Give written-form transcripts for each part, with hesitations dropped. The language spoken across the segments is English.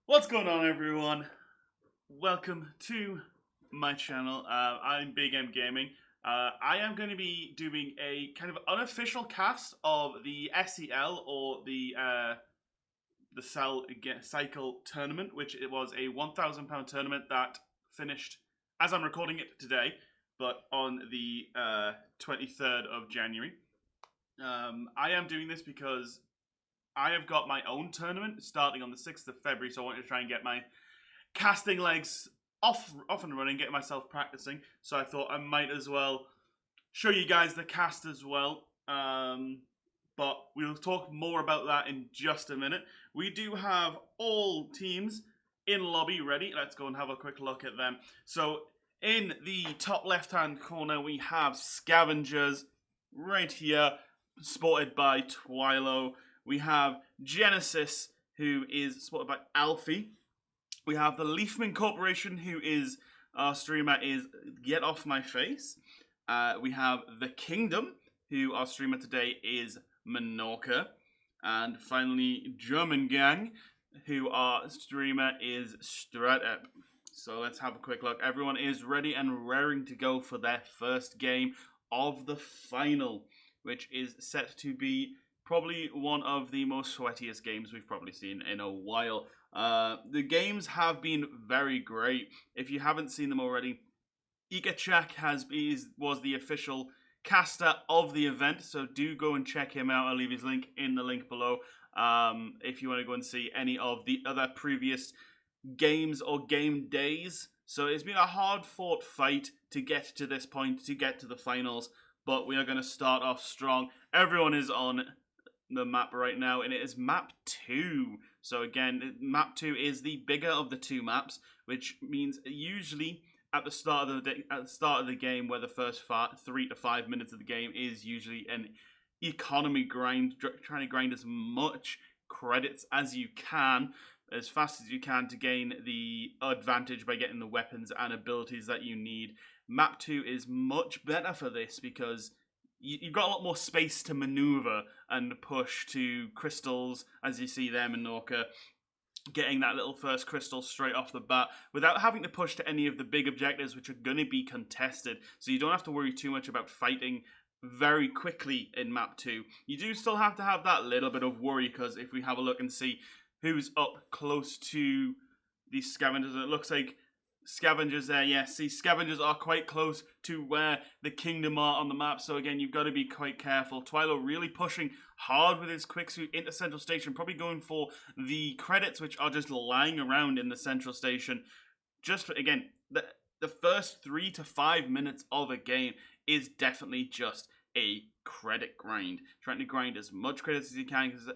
What's going on, everyone? Welcome to my channel. I'm Big M Gaming. I am going to be doing a kind of unofficial cast of the SEL or the SEL Cycle tournament, which it was a £1,000 tournament that finished as I'm recording it today, but on the 23rd of January. I am doing this because I have got my own tournament starting on the 6th of February, so I want to try and get my casting legs off and running, getting myself practicing. So I thought I might as well show you guys the cast as well. But we'll talk more about that in just a minute. We do have all teams in lobby ready. Let's go and have a quick look at them. So in the top left-hand corner, we have Scavengers right here, spotted by Twilo. We have Genesis, who is spotted by Alfie. We have the Leafman Corporation, who is our streamer is Get Off My Face. We have the Kingdom, who our streamer today is Menorca. And finally, German Gang, who our streamer is Stratep. So let's have a quick look. Everyone is ready and raring to go for their first game of the final, which is set to be probably one of the most sweatiest games we've probably seen in a while. The games have been very great. If you haven't seen them already, Ikachak was the official caster of the event, so do go and check him out. I'll leave his link in the link below if you want to go and see any of the other previous games or game days. So it's been a hard-fought fight to get to this point, to get to the finals, but we are going to start off strong. Everyone is on the map right now, and it is map 2. So again, map 2 is the bigger of the two maps, which means usually at the start of the game, where the first 3 to 5 minutes of the game is usually an economy grind, trying to grind as much credits as you can, as fast as you can, to gain the advantage by getting the weapons and abilities that you need. Map 2 is much better for this because you've got a lot more space to maneuver and push to crystals, as you see there, Menorca getting that little first crystal straight off the bat without having to push to any of the big objectives, which are going to be contested. So you don't have to worry too much about fighting very quickly in map 2. You do still have to have that little bit of worry, because if we have a look and see who's up close to these scavengers, it looks like Scavengers there, yes. See, Scavengers are quite close to where the Kingdom are on the map, so again, you've got to be quite careful. Twilo really pushing hard with his quick suit into Central Station, probably going for the credits, which are just lying around in the Central Station. Just for, again, the first 3 to 5 minutes of a game is definitely just a credit grind. Trying to grind as much credits as you can, because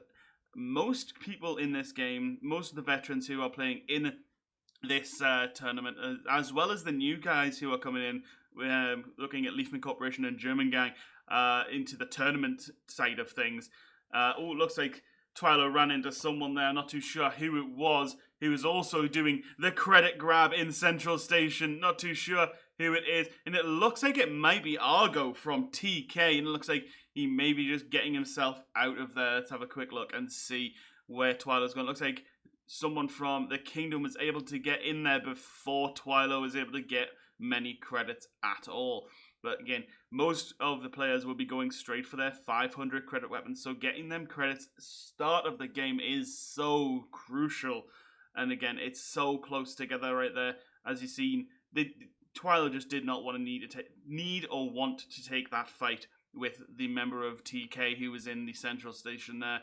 most people in this game, most of the veterans who are playing in this tournament, as well as the new guys who are coming in, looking at Leafman Corporation and German Gang into the tournament side of things. Oh, it looks like Twilo ran into someone there, not too sure who it was, who was also doing the credit grab in Central Station, not too sure who it is, and it looks like it might be Argo from TK, and it looks like he may be just getting himself out of there. Let's have a quick look and see where Twilo's going. It looks like someone from the Kingdom was able to get in there before Twilo was able to get many credits at all. But again, most of the players will be going straight for their 500 credit weapons, so getting them credits start of the game is so crucial. And again, it's so close together right there. As you've seen, Twilo just did not want to need or want to take that fight with the member of TK who was in the Central Station there,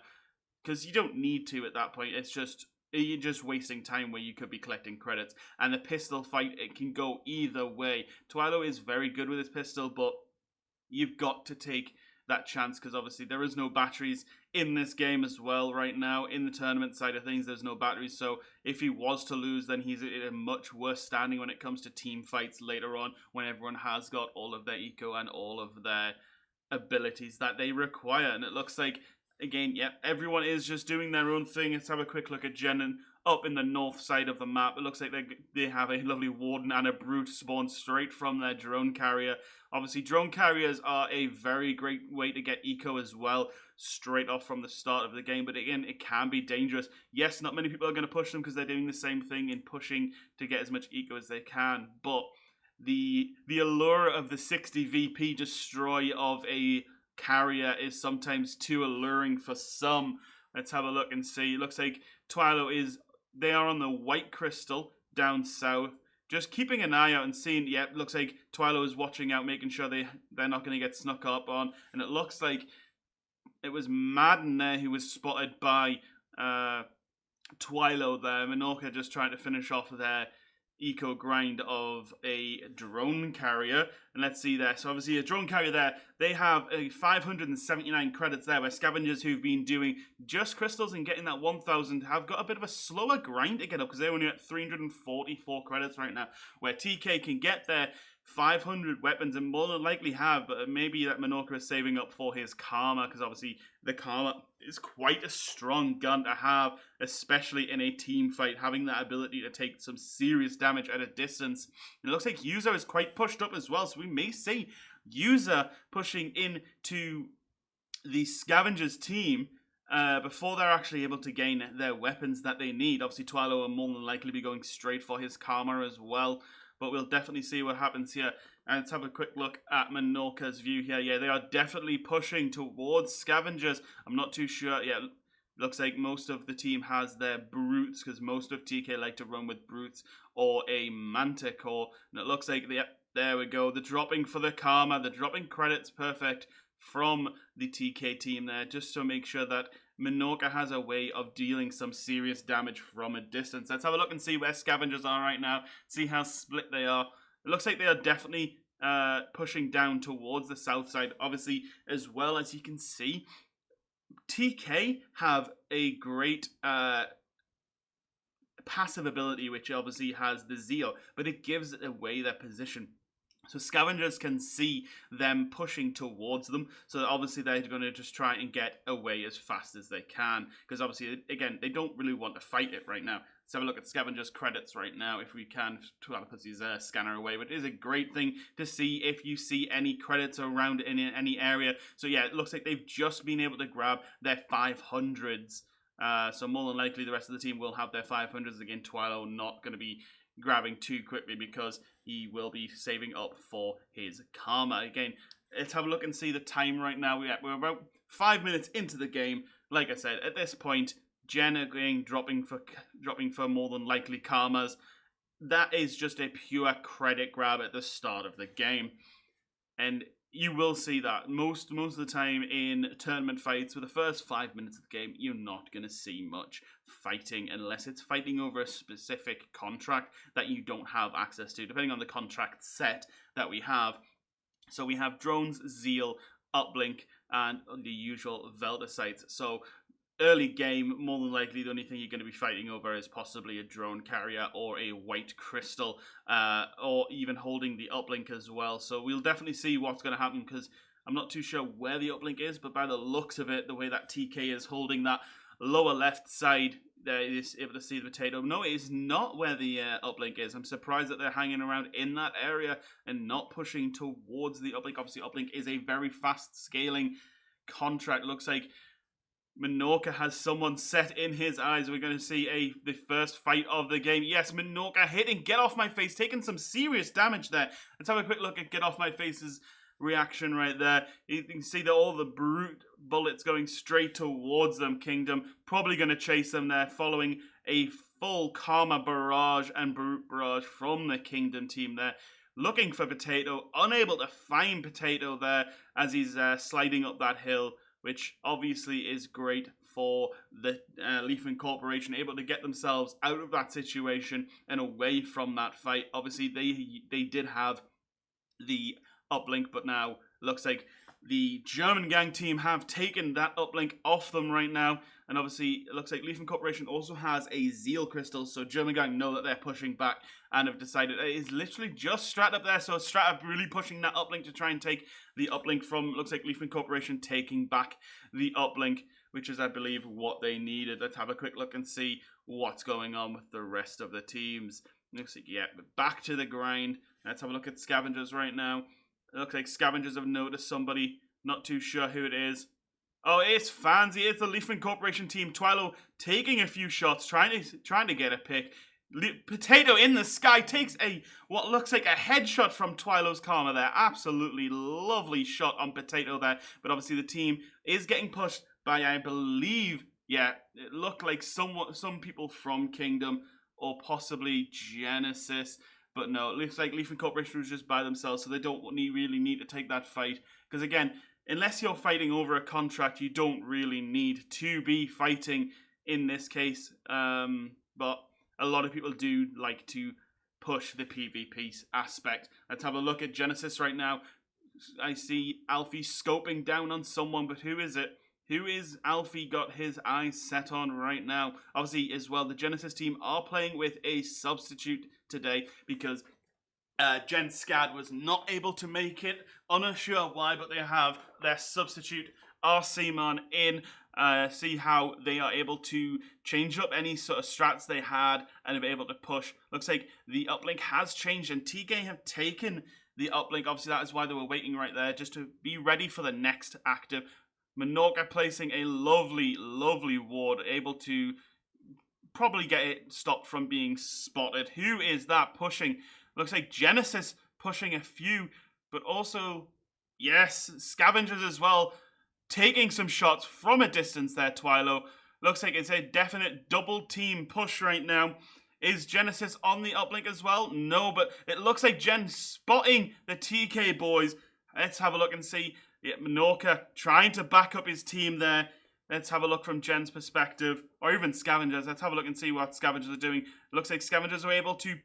because you don't need to at that point. You're just wasting time where you could be collecting credits. And the pistol fight, it can go either way. Twilo is very good with his pistol, but you've got to take that chance, because obviously there is no batteries in this game as well right now. In the tournament side of things, there's no batteries, so if he was to lose, then he's in a much worse standing when it comes to team fights later on, when everyone has got all of their eco and all of their abilities that they require. And it looks like again, yeah, everyone is just doing their own thing. Let's have a quick look at Jenin up in the north side of the map. It looks like they have a lovely Warden and a Brute spawned straight from their drone carrier. Obviously, drone carriers are a very great way to get eco as well, straight off from the start of the game. But again, it can be dangerous. Yes, not many people are going to push them because they're doing the same thing in pushing to get as much eco as they can. But the allure of the 60 VP destroy of a carrier is sometimes too alluring for some. Let's have a look and see. It looks like they are on the white crystal down south. Just keeping an eye out and seeing, yeah, it looks like Twilo is watching out, making sure they're not going to get snuck up on. And it looks like it was Madden there who was spotted by Twilo there. Menorca just trying to finish off their eco grind of a drone carrier. And let's see there. So obviously a drone carrier there, they have a 579 credits there, where scavengers who've been doing just crystals and getting that 1000 have got a bit of a slower grind to get up, because they're only at 344 credits right now, where TK can get their 500 weapons and more than likely have, but maybe that Menorca is saving up for his Karma, because obviously the Karma is quite a strong gun to have, especially in a team fight, having that ability to take some serious damage at a distance. And it looks like User is quite pushed up as well, so we may see User pushing into the Scavengers team before they're actually able to gain their weapons that they need. Obviously Twilo will more than likely be going straight for his Karma as well, but we'll definitely see what happens here. And let's have a quick look at Menorca's view here. Yeah, they are definitely pushing towards Scavengers. I'm not too sure. Yeah, looks like most of the team has their Brutes, because most of TK like to run with Brutes or a Manticore. And it looks like, there we go. The dropping for the Karma, the dropping credits, perfect, from the TK team there, just to make sure that Menorca has a way of dealing some serious damage from a distance. Let's have a look and see where Scavengers are right now, see how split they are. It looks like they are definitely pushing down towards the south side. Obviously, as well as you can see, TK have a great passive ability, which obviously has the Zeal, but it gives away their position. So Scavengers can see them pushing towards them, so obviously they're going to just try and get away as fast as they can, because obviously, again, they don't really want to fight it right now. Let's have a look at Scavengers credits right now, if we can. Twilo puts his scanner away, but it is a great thing to see if you see any credits around in any area. So yeah, it looks like they've just been able to grab their 500s. So more than likely the rest of the team will have their 500s. Again, Twilo not going to be grabbing too quickly because he will be saving up for his Karma. Again, let's have a look and see the time right now. We're about 5 minutes into the game. Like I said, at this point, Jen again dropping for more than likely Karmas. That is just a pure credit grab at the start of the game. And you will see that most of the time in tournament fights, for the first 5 minutes of the game, you're not going to see much fighting unless it's fighting over a specific contract that you don't have access to, depending on the contract set that we have. So we have drones, Zeal, uplink, and the usual Velda sites. So early game, more than likely the only thing you're going to be fighting over is possibly a drone carrier or a white crystal, or even holding the uplink as well. So we'll definitely see what's going to happen, because I'm not too sure where the uplink is, but by the looks of it, the way that TK is holding that lower left side, there is able to see the potato. No, it is not where the uplink is. I'm surprised that they're hanging around in that area and not pushing towards the uplink. Obviously, uplink is a very fast scaling contract. Looks like Menorca has someone set in his eyes. We're going to see the first fight of the game. Yes, Menorca hitting Get Off My Face, taking some serious damage there. Let's have a quick look at Get Off My Face's reaction right there. You can see that all the Brute bullets going straight towards them. Kingdom probably going to chase them there, following a full Karma barrage and Brute barrage from the Kingdom team there. Looking for Potato, unable to find Potato there as he's sliding up that hill, which obviously is great for the Leafman Corporation, able to get themselves out of that situation and away from that fight. Obviously, they did have the uplink, but now looks like the German gang team have taken that uplink off them right now. And obviously, it looks like Leafman Corporation also has a Zeal crystal, so German gang know that they're pushing back and have decided it is literally just Strat up there. So Strat really pushing that uplink to try and take the uplink from, looks like Leafman Corporation taking back the uplink. which is, I believe, what they needed. Let's have a quick look and see what's going on with the rest of the teams. Looks like, yeah, back to the grind. Let's have a look at Scavengers right now. It looks like Scavengers have noticed somebody. Not too sure who it is. Oh, it's Fancy. It's the Leafman Corporation team. Twilo taking a few shots, trying to get a pick. Potato in the sky takes what looks like a headshot from Twilo's Karma there. Absolutely lovely shot on Potato there. But obviously the team is getting pushed by, I believe, yeah, it looked like some people from Kingdom or possibly Genesis. But no, it looks like Leafman Corporation was just by themselves, so they don't really need to take that fight. Because again, unless you're fighting over a contract, you don't really need to be fighting in this case. But a lot of people do like to push the PvP aspect. Let's have a look at Genesis right now. I see Alfie scoping down on someone, but who is it? Who is Alfie got his eyes set on right now? Obviously, as well, the Genesis team are playing with a substitute today because Jen Scad was not able to make it. Unsure why, but they have their substitute RC-Man in. See how they are able to change up any sort of strats they had and be able to push. Looks like the uplink has changed and TK have taken the uplink. Obviously, that is why they were waiting right there, just to be ready for the next active. Menorca placing a lovely ward, able to probably get it stopped from being spotted. Who is that pushing? Looks like Genesis pushing a few, but also, yes, Scavengers as well, taking some shots from a distance there, Twilo. Looks like it's a definite double team push right now. Is Genesis on the uplink as well? No, but it looks like Gen spotting the TK boys. Let's have a look and see. Yeah, Menorca trying to back up his team there. Let's have a look from Gen's perspective, or even Scavengers. Let's have a look and see what Scavengers are doing. Looks like Scavengers are able to,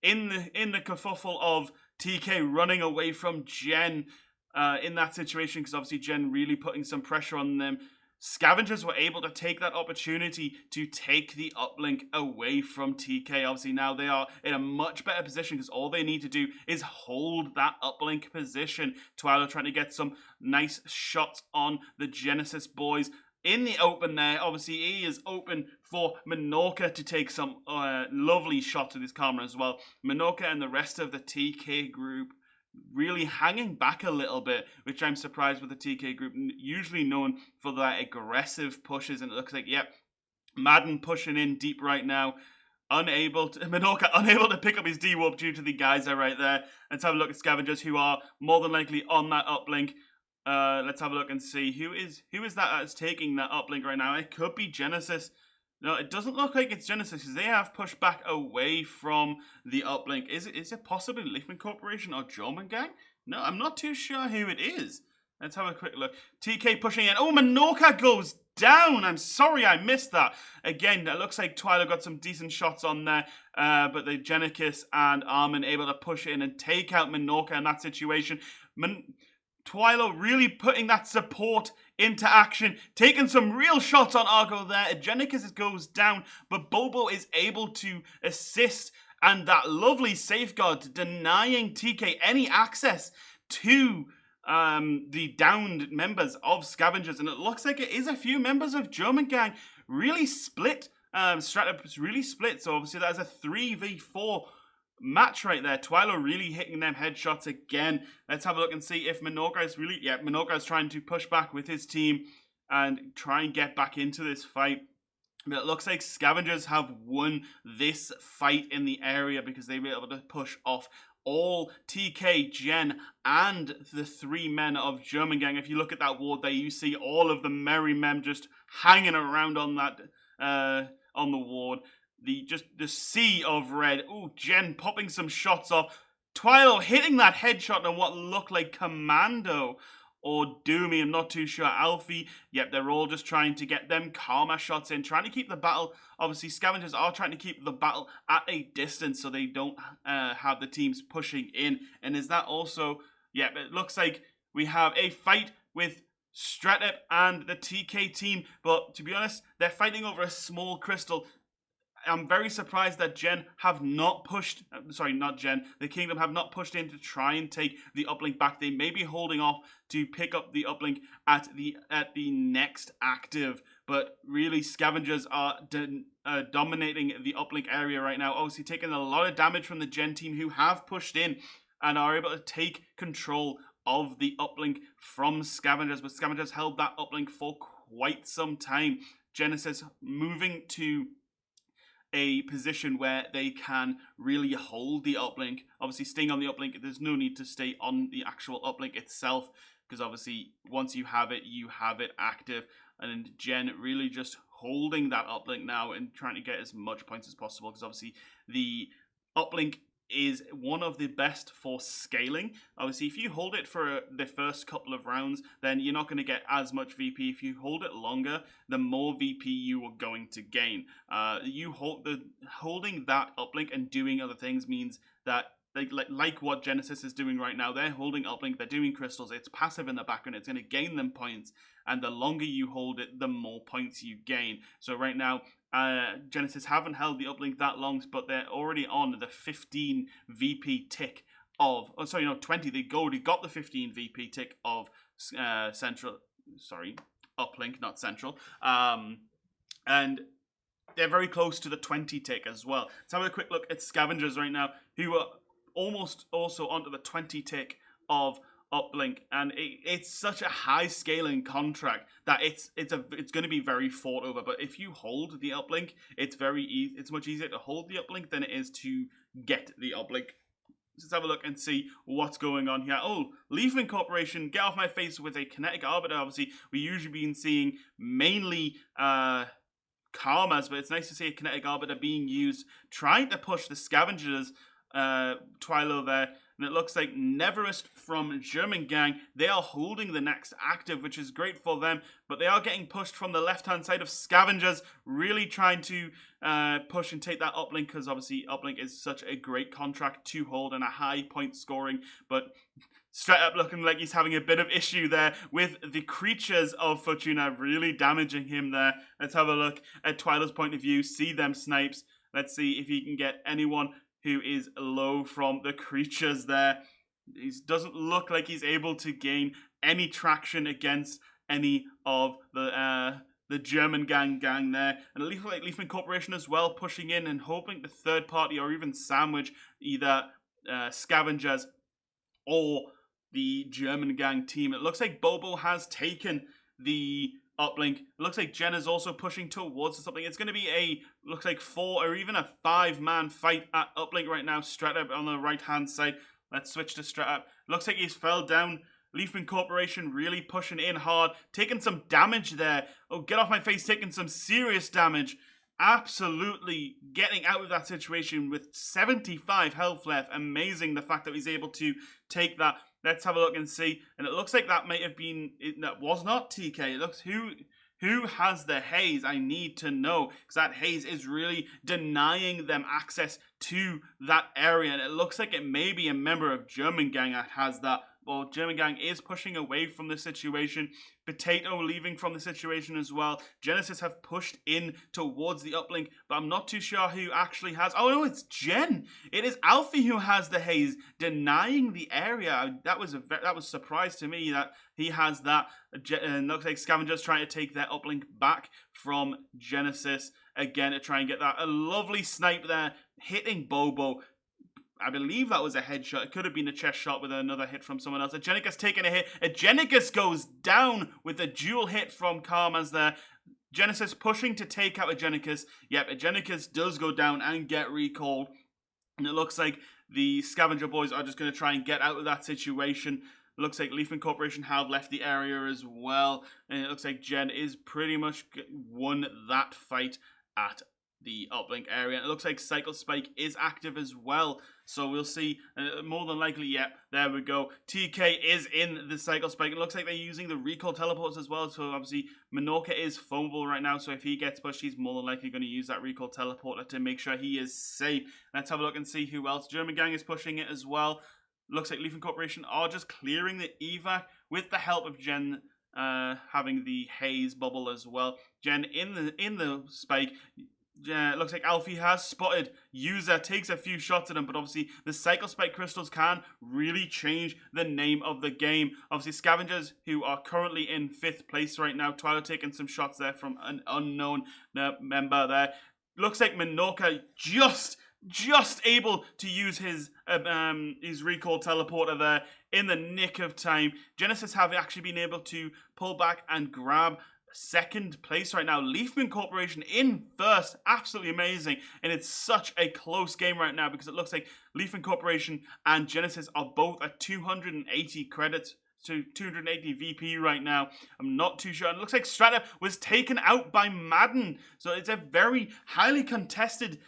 in the kerfuffle of TK running away from Gen in that situation, because obviously Gen really putting some pressure on them. Scavengers were able to take that opportunity to take the uplink away from TK. Obviously now they are in a much better position because all they need to do is hold that uplink position. Twilo trying to get some nice shots on the Genesis boys in the open there. Obviously he is open for Menorca to take some lovely shots with his camera as well. Menorca and the rest of the TK group really hanging back a little bit, which I'm surprised with the TK group, usually known for their aggressive pushes, and it looks like, yep, Madden pushing in deep right now, Menorca unable to pick up his D-Warp due to the geyser right there. Let's have a look at Scavengers, who are more than likely on that uplink. Let's have a look and see who is that's taking that uplink right now. It could be Genesis. No, it doesn't look like it's Genesis because they have pushed back away from the uplink. Is it possibly Leafman Corporation or German Gang? No, I'm not too sure who it is. Let's have a quick look. TK pushing in. Oh, Menorca goes down. I'm sorry I missed that. Again, it looks like Twilo got some decent shots on there, but the Genicus and Armin able to push in and take out Menorca in that situation. Twilo really putting that support into action, taking some real shots on Argo there. Genicus goes down, but Bobo is able to assist, and that lovely safeguard denying TK any access to the downed members of Scavengers. And it looks like it is a few members of German Gang really split. Strata really split, so obviously that is a 3v4 match right there. Twilo really hitting them headshots again. Let's have a look and see if Menorca is really... Yeah, Menorca is trying to push back with his team and try and get back into this fight. But it looks like Scavengers have won this fight in the area because they were able to push off all TK, Gen, and the three men of German Gang. If you look at that ward there, you see all of the merry men just hanging around on that on the ward. The sea of red. Ooh, Gen popping some shots off. Twilo hitting that headshot on what looked like Commando or Doomy. I'm not too sure. Alfie. Yep, they're all just trying to get them karma shots in. Trying to keep the battle. Obviously, Scavengers are trying to keep the battle at a distance so they don't have the teams pushing in. And is that also... Yep, it looks like we have a fight with Stratep and the TK team. But to be honest, they're fighting over a small crystal. I'm very surprised that Gen have not pushed, sorry, not Gen, the Kingdom have not pushed in to try and take the uplink back. They may be holding off to pick up the uplink at the next active, but really Scavengers are dominating the uplink area right now, obviously taking a lot of damage from the Gen team who have pushed in and are able to take control of the uplink from Scavengers, but Scavengers held that uplink for quite some time. Genesis moving to a position where they can really hold the uplink. Obviously, staying on the uplink, there's no need to stay on the actual uplink itself, because obviously, once you have it active. And Gen really just holding that uplink now and trying to get as much points as possible, because obviously, the uplink is one of the best for scaling. Obviously, if you hold it for the first couple of rounds, then you're not going to get as much VP. If you hold it longer, the more VP you are going to gain. Holding that uplink and doing other things means that like what Genesis is doing right now, they're holding uplink, they're doing crystals, it's passive in the background, it's going to gain them points, and the longer you hold it, the more points you gain. So right now, Genesis haven't held the uplink that long, but they're already on the 15 VP tick of, 20, they already got the 15 VP tick of uplink, not central, and they're very close to the 20 tick as well. Let's have a quick look at Scavengers right now, who are almost also onto the 20 tick of uplink, and it's such a high scaling contract that it's going to be very fought over. But if you hold the uplink, it's much easier to hold the uplink than it is to get the uplink. Let's have a look and see what's going on here. Oh, Leafman Corporation, get off my face with a kinetic arbiter. Obviously, we usually been seeing mainly Karmas, but it's nice to see a kinetic arbiter being used, trying to push the Scavengers Twilo there. And it looks like Neverest from German Gang, they are holding the next active, which is great for them, but they are getting pushed from the left-hand side of Scavengers, really trying to push and take that uplink, because obviously uplink is such a great contract to hold and a high point scoring, but straight up looking like he's having a bit of issue there with the creatures of Fortuna really damaging him there. Let's have a look at Twilo's point of view, see them snipes. Let's see if he can get anyone who is low from the creatures there. He doesn't look like he's able to gain any traction against any of the German gang there. And Leafman Corporation as well, pushing in and hoping the third party or even sandwich either Scavengers or the German gang team. It looks like Bobo has taken the uplink. It looks like Jen is also pushing towards something. It's going to be looks like 4 or even a 5-man fight at uplink right now. Stratup on the right-hand side. Let's switch to Stratup. Looks like he's fell down. Leafman Corporation really pushing in hard. Taking some damage there. Oh, get off my face. Taking some serious damage. Absolutely getting out of that situation with 75 health left. Amazing the fact that he's able to take that. Let's have a look and see. And it looks like that might have been, that was not TK. It looks, who has the haze? I need to know, because that haze is really denying them access to that area. And it looks like it may be a member of German Gang that has that. Well, German Gang is pushing away from the situation. Potato leaving from the situation as well. Genesis have pushed in towards the uplink, but I'm not too sure who actually has. Oh no, it's Jen. It is Alfie who has the haze, denying the area. That was a surprise to me that he has that. And looks like Scavengers trying to take their uplink back from Genesis again to try and get that. A lovely snipe there, hitting Bobo. I believe that was a headshot. It could have been a chest shot with another hit from someone else. Agenicus taking a hit. Agenicus goes down with a dual hit from Karmas there. Genesis pushing to take out Agenicus. Yep, Agenicus does go down and get recalled. And it looks like the Scavenger boys are just going to try and get out of that situation. Looks like Leafman Corporation have left the area as well. And it looks like Jen is pretty much won that fight at the uplink area. And it looks like Cycle Spike is active as well. So we'll see. More than likely, yep, there we go. TK is in the Cycle Spike. It looks like they're using the recall teleports as well. So obviously, Minorca is foamable right now. So if he gets pushed, he's more than likely going to use that recall teleporter to make sure he is safe. Let's have a look and see who else. German Gang is pushing it as well. Looks like Leafman Corporation are just clearing the evac with the help of Jen having the haze bubble as well. Jen in the spike. looks like Alfie has spotted User, takes a few shots at him, but obviously the Cycle Spike crystals can really change the name of the game. Obviously Scavengers, who are currently in 5th place right now, Twilight taking some shots there from an unknown member there. Looks like Minoka just able to use his recall teleporter there in the nick of time. Genesis have actually been able to pull back and grab 2nd place right now. Leafman Corporation in 1st. Absolutely amazing. And it's such a close game right now because it looks like Leafman Corporation and Genesis are both at 280 credits to 280 VP right now. I'm not too sure. And it looks like Strata was taken out by Madden. So it's a very highly contested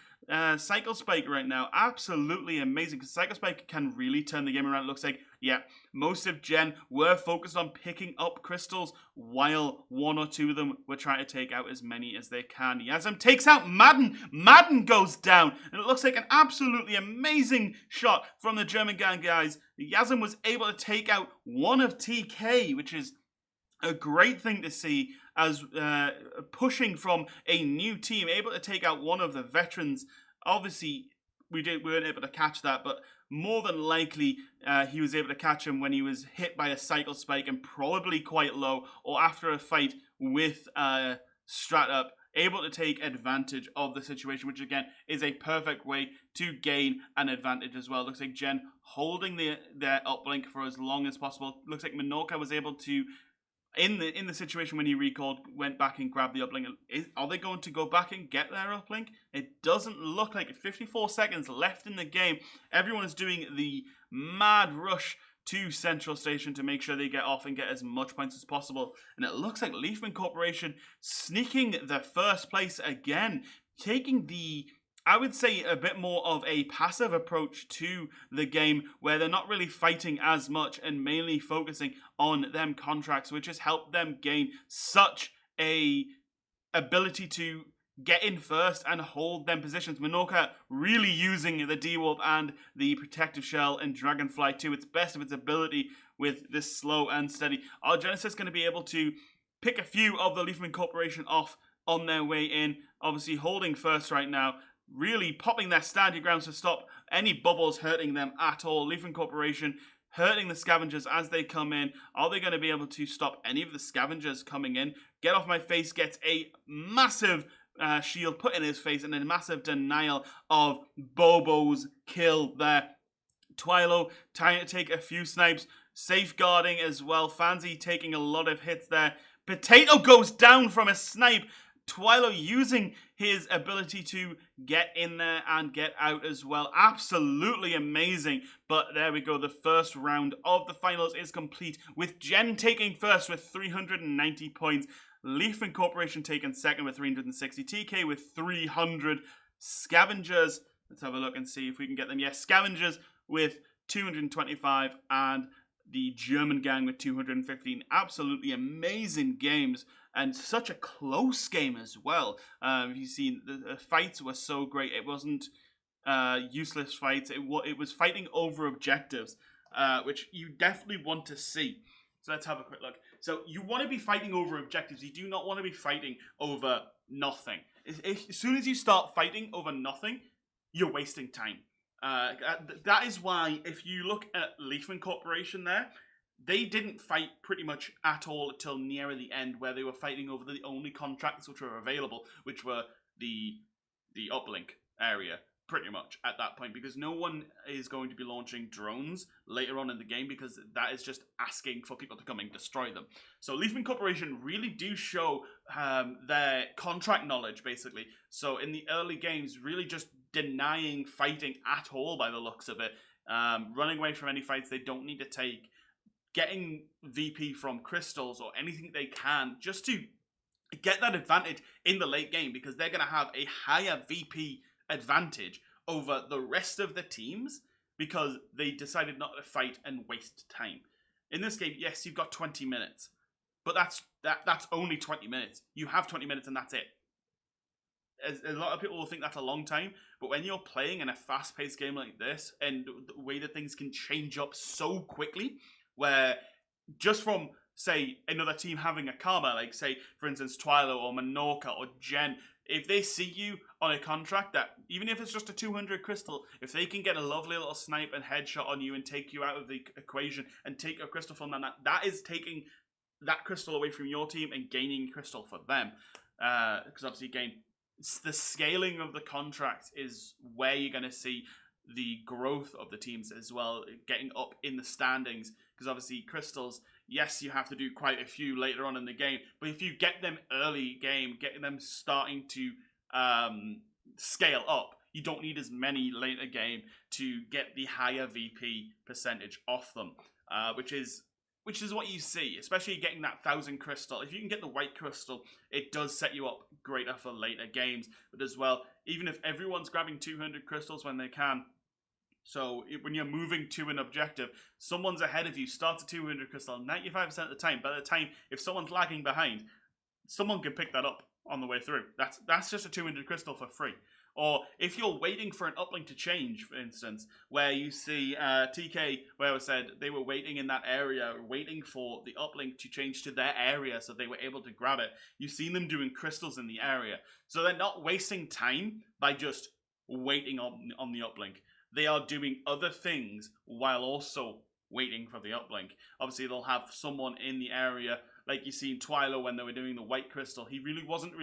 Cycle Spike right now. Absolutely amazing because Cycle Spike can really turn the game around. It looks like, yeah, most of Gen were focused on picking up crystals while 1 or 2 of them were trying to take out as many as they can. Yasm takes out Madden. Madden goes down. And it looks like an absolutely amazing shot from the German gang guys. Yasm was able to take out one of TK, which is a great thing to see as pushing from a new team, able to take out one of the veterans. Obviously, we weren't able to catch that, but more than likely he was able to catch him when he was hit by a Cycle Spike and probably quite low, or after a fight with Stratup, able to take advantage of the situation, which again is a perfect way to gain an advantage as well. Looks like Gen holding their uplink for as long as possible. Looks like Minoka was able to, in the situation when he recalled, went back and grabbed the uplink. Are they going to go back and get their uplink? It doesn't look like it. 54 seconds left in the game. Everyone is doing the mad rush to Central Station to make sure they get off and get as much points as possible. And it looks like Leafman Corporation sneaking the 1st place again, taking the, I would say, a bit more of a passive approach to the game where they're not really fighting as much and mainly focusing on them contracts, which has helped them gain such a ability to get in first and hold them positions. Minoka really using the D-Warp and the Protective Shell and Dragonfly to its best of its ability with this slow and steady. Are Genesis going to be able to pick a few of the Leafman Corporation off on their way in? Obviously holding first right now, really popping their stand your grounds to stop any bubbles hurting them at all. Leafman Corporation hurting the Scavengers as they come in. Are they going to be able to stop any of the Scavengers coming in? Get Off My Face gets a massive shield put in his face and a massive denial of Bobo's kill there. Twilo trying to take a few snipes, safeguarding as well. Fancy taking a lot of hits there. Potato goes down from a snipe. Twilo using his ability to get in there and get out as well. Absolutely amazing. But there we go. The first round of the finals is complete with Gen taking first with 390 points. Leafman Corporation taking second with 360. TK with 300. Scavengers, let's have a look and see if we can get them. Yes, Scavengers with 225 and the German gang with 215. Absolutely amazing games and such a close game as well. You see, the fights were so great. It wasn't useless fights. It was fighting over objectives, which you definitely want to see. So let's have a quick look. So you want to be fighting over objectives. You do not want to be fighting over nothing. As soon as you start fighting over nothing, you're wasting time. That is why if you look at Leafman Corporation there, they didn't fight pretty much at all until nearer the end, where they were fighting over the only contracts which were available, which were the uplink area, pretty much at that point, because no one is going to be launching drones later on in the game, because that is just asking for people to come and destroy them. So Leafman Corporation really do show their contract knowledge, basically. So in the early games, really just denying fighting at all by the looks of it, running away from any fights they don't need to take, getting VP from crystals or anything they can just to get that advantage in the late game, because they're going to have a higher VP advantage over the rest of the teams because they decided not to fight and waste time. In this game, yes, you've got 20 minutes, but that's only 20 minutes. You have 20 minutes and that's it. A lot of people will think that's a long time, but when you're playing in a fast-paced game like this, and the way that things can change up so quickly, where just from, say, another team having a karma, like, say, for instance, Twilo or Minoka or Gen, if they see you on a contract that, even if it's just a 200 crystal, if they can get a lovely little snipe and headshot on you and take you out of the equation and take a crystal from them, that is taking that crystal away from your team and gaining crystal for them. Because obviously, again, the scaling of the contract is where you're going to see the growth of the teams as well, getting up in the standings. Because obviously, crystals, yes, you have to do quite a few later on in the game, but if you get them early game, getting them starting to scale up, you don't need as many later game to get the higher VP percentage off them, which is what you see, especially getting that 1,000 crystal. If you can get the white crystal, it does set you up greater for later games. But as well, even if everyone's grabbing 200 crystals when they can, so when you're moving to an objective, someone's ahead of you, starts at 200 crystal 95% of the time. By the time, if someone's lagging behind, someone can pick that up on the way through. That's just a 200 crystal for free. Or if you're waiting for an uplink to change, for instance, where you see TK, where I said they were waiting in that area, waiting for the uplink to change to their area so they were able to grab it. You've seen them doing crystals in the area. So they're not wasting time by just waiting on the uplink. They are doing other things while also waiting for the uplink. Obviously, they'll have someone in the area, like you see in Twilo when they were doing the white crystal. He really wasn't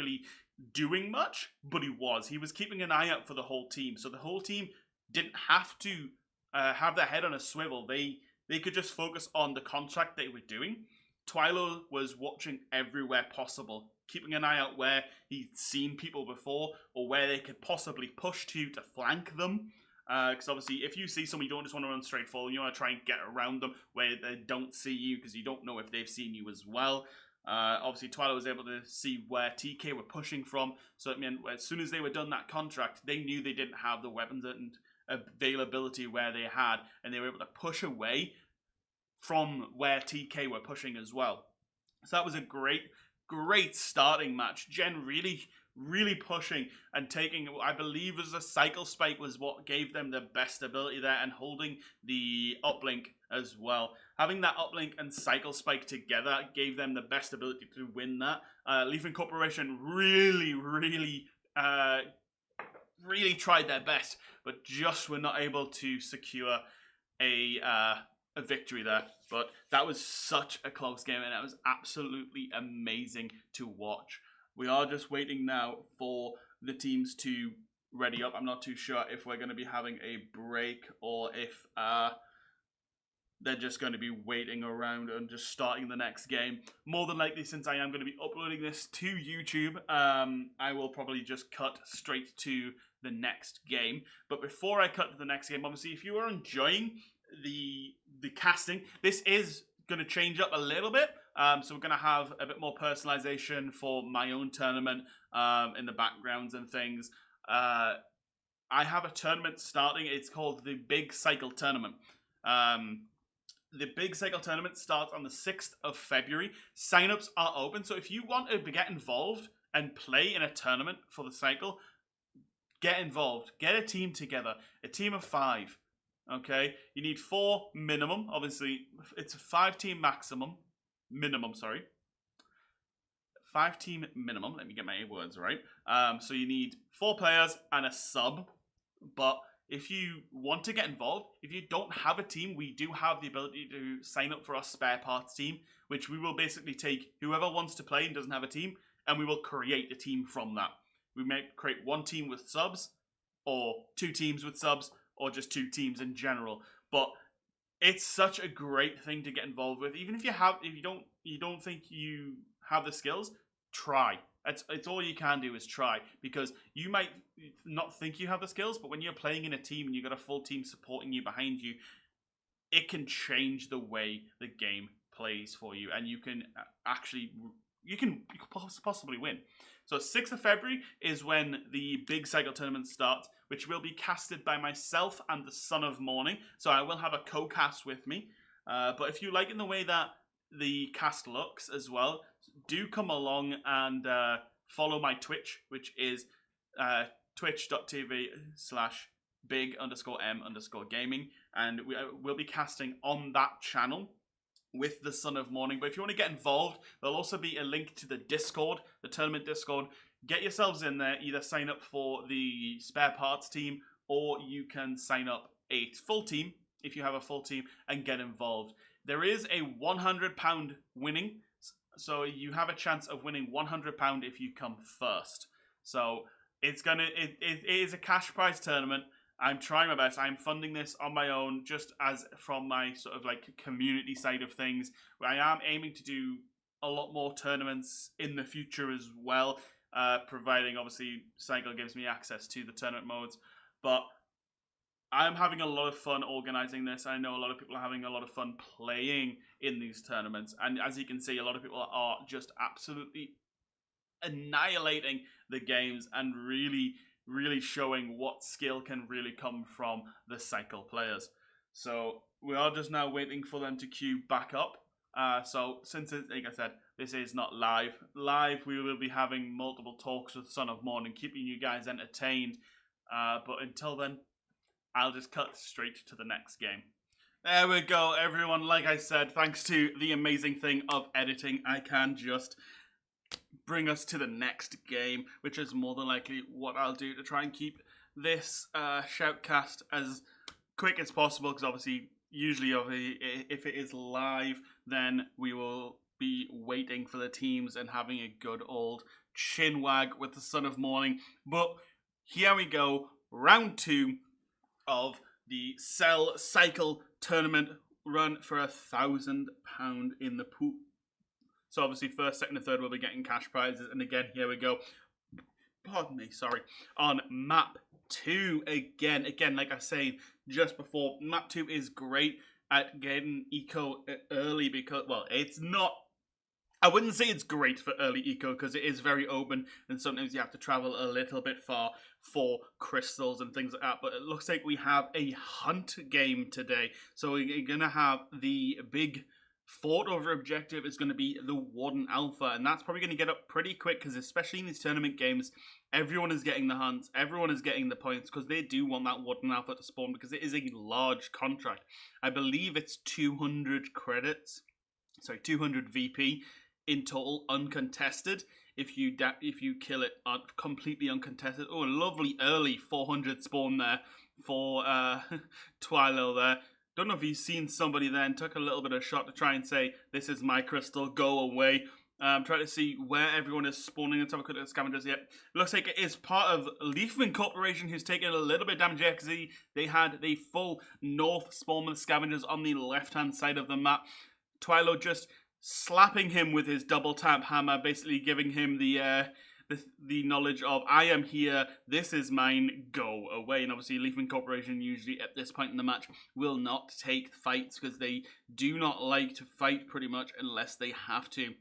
doing much, but he was keeping an eye out for the whole team, so the whole team didn't have to have their head on a swivel. They could just focus on the contract they were doing. Twilo was watching everywhere possible, keeping an eye out where he'd seen people before or where they could possibly push to flank them, because obviously if you see someone, you don't just want to run straight forward, you want to try and get around them where they don't see you, because you don't know if they've seen you as well. Obviously, Twilight was able to see where TK were pushing from, so it meant as soon as they were done that contract, they knew they didn't have the weapons and availability where they had, and they were able to push away from where TK were pushing as well. So that was a great starting match. Gen really pushing and taking, I believe, as a cycle spike was what gave them the best ability there, and holding the uplink as well. Having that uplink and cycle spike together gave them the best ability to win that. Leaf Corporation really tried their best, but just were not able to secure a victory there. But that was such a close game, and it was absolutely amazing to watch. We are just waiting now for the teams to ready up. I'm not too sure if we're going to be having a break or if they're just going to be waiting around and just starting the next game. More than likely, since I am going to be uploading this to YouTube, I will probably just cut straight to the next game. But before I cut to the next game, obviously, if you are enjoying the casting, this is going to change up a little bit. So we're going to have a bit more personalization for my own tournament in the backgrounds and things. I have a tournament starting. It's called the Big Cycle Tournament. The Big Cycle Tournament starts on the 6th of February. Sign-ups are open, so if you want to get involved and play in a tournament for the cycle, get involved. Get a team together. A team of 5. Okay? You need 4 minimum. Obviously, it's a 5-team maximum. Minimum, sorry. 5-team minimum. Let me get my words right. So you need 4 players and a sub. But if you want to get involved, if you don't have a team, we do have the ability to sign up for our spare parts team, which we will basically take whoever wants to play and doesn't have a team, and we will create a team from that. We may create 1 team with subs, or 2 teams with subs, or just 2 teams in general. But it's such a great thing to get involved with. Even if you don't think you have the skills, try. It's all you can do is try, because you might not think you have the skills, but when you're playing in a team and you've got a full team supporting you behind you, it can change the way the game plays for you, and you can possibly win. So 6th of February is when the Big Cycle Tournament starts, which will be casted by myself and the Son of Morning. So I will have a co-cast with me. But if you like in the way that the cast looks as well, do come along and follow my Twitch, which is twitch.tv/big_m_gaming. And we'll be casting on that channel with the Son of Morning. But if you want to get involved, there'll also be a link to the Discord, the tournament Discord. get yourselves in there. Either sign up for the spare parts team, or you can sign up a full team if you have a full team and get involved. There is a £100 winning, so you have a chance of winning £100 if you come first. So it is a cash prize tournament. I'm trying my best. I'm funding this on my own, just as from my sort of like community side of things. I am aiming to do a lot more tournaments in the future as well, providing obviously Cycle gives me access to the tournament modes. But I'm having a lot of fun organizing this. I know a lot of people are having a lot of fun playing in these tournaments. And as you can see, a lot of people are just absolutely annihilating the games and really showing what skill can really come from the Cycle players. So we are just now waiting for them to queue back up. So since, like I said, this is not live. Live, we will be having multiple talks with Son of Morning, keeping you guys entertained. But until then, I'll just cut straight to the next game. There we go, everyone. Like I said, thanks to the amazing thing of editing, I can just bring us to the next game, which is more than likely what I'll do to try and keep this shoutcast as quick as possible, because obviously, usually if it is live, then we will be waiting for the teams and having a good old chin wag with the Son of Morning. But here we go, round 2 of the SEL Cycle tournament, run for £1,000 in the pool. So obviously first, second and third will be getting cash prizes. And again, here we go. Pardon me, sorry. On map 2 again, like I said just before, map 2 is great at getting eco early because, well, it's not, I wouldn't say it's great for early eco because it is very open and sometimes you have to travel a little bit far for crystals and things like that. But it looks like we have a hunt game today. So we're going to have the big fought over objective is going to be the Warden Alpha, and that's probably going to get up pretty quick because especially in these tournament games, everyone is getting the hunts, everyone is getting the points because they do want that Warden Alpha to spawn because it is a large contract. I believe it's 200 credits, sorry, 200 VP in total, uncontested. If you kill it completely uncontested. Oh, a lovely early 400 spawn there for Twilo there. Don't know if you've seen somebody then took a little bit of shot to try and say, this is my crystal, go away. Try to see where everyone is spawning. Let's have a quick look at scavengers yet. Looks like it is part of Leafman Corporation who's taking a little bit of damage here because they had the full north spawn with scavengers on the left-hand side of the map. Twilo just slapping him with his double tap hammer, basically giving him the knowledge of, I am here, this is mine, go away. And obviously Leafman Corporation usually at this point in the match will not take fights because they do not like to fight pretty much unless they have to.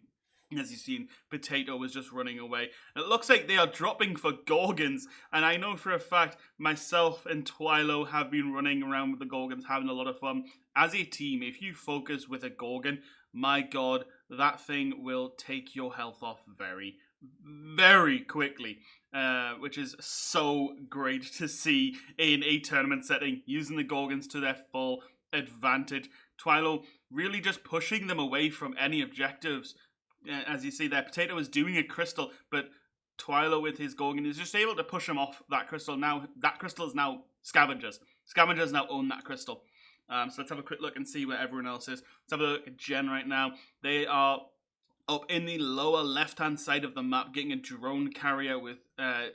As you've seen, Potato was just running away. It looks like they are dropping for Gorgons, and I know for a fact myself and Twilo have been running around with the Gorgons, having a lot of fun. As a team, if you focus with a Gorgon, my god, that thing will take your health off very, very quickly, which is so great to see in a tournament setting, using the Gorgons to their full advantage. Twilo really just pushing them away from any objectives. As you see there, Potato is doing a crystal, but Twilo with his Gorgon is just able to push him off that crystal. Now, that crystal is now Scavengers. Scavengers now own that crystal. So let's have a quick look and see where everyone else is. Let's have a look at Gen right now. They are up in the lower left-hand side of the map, getting a drone carrier with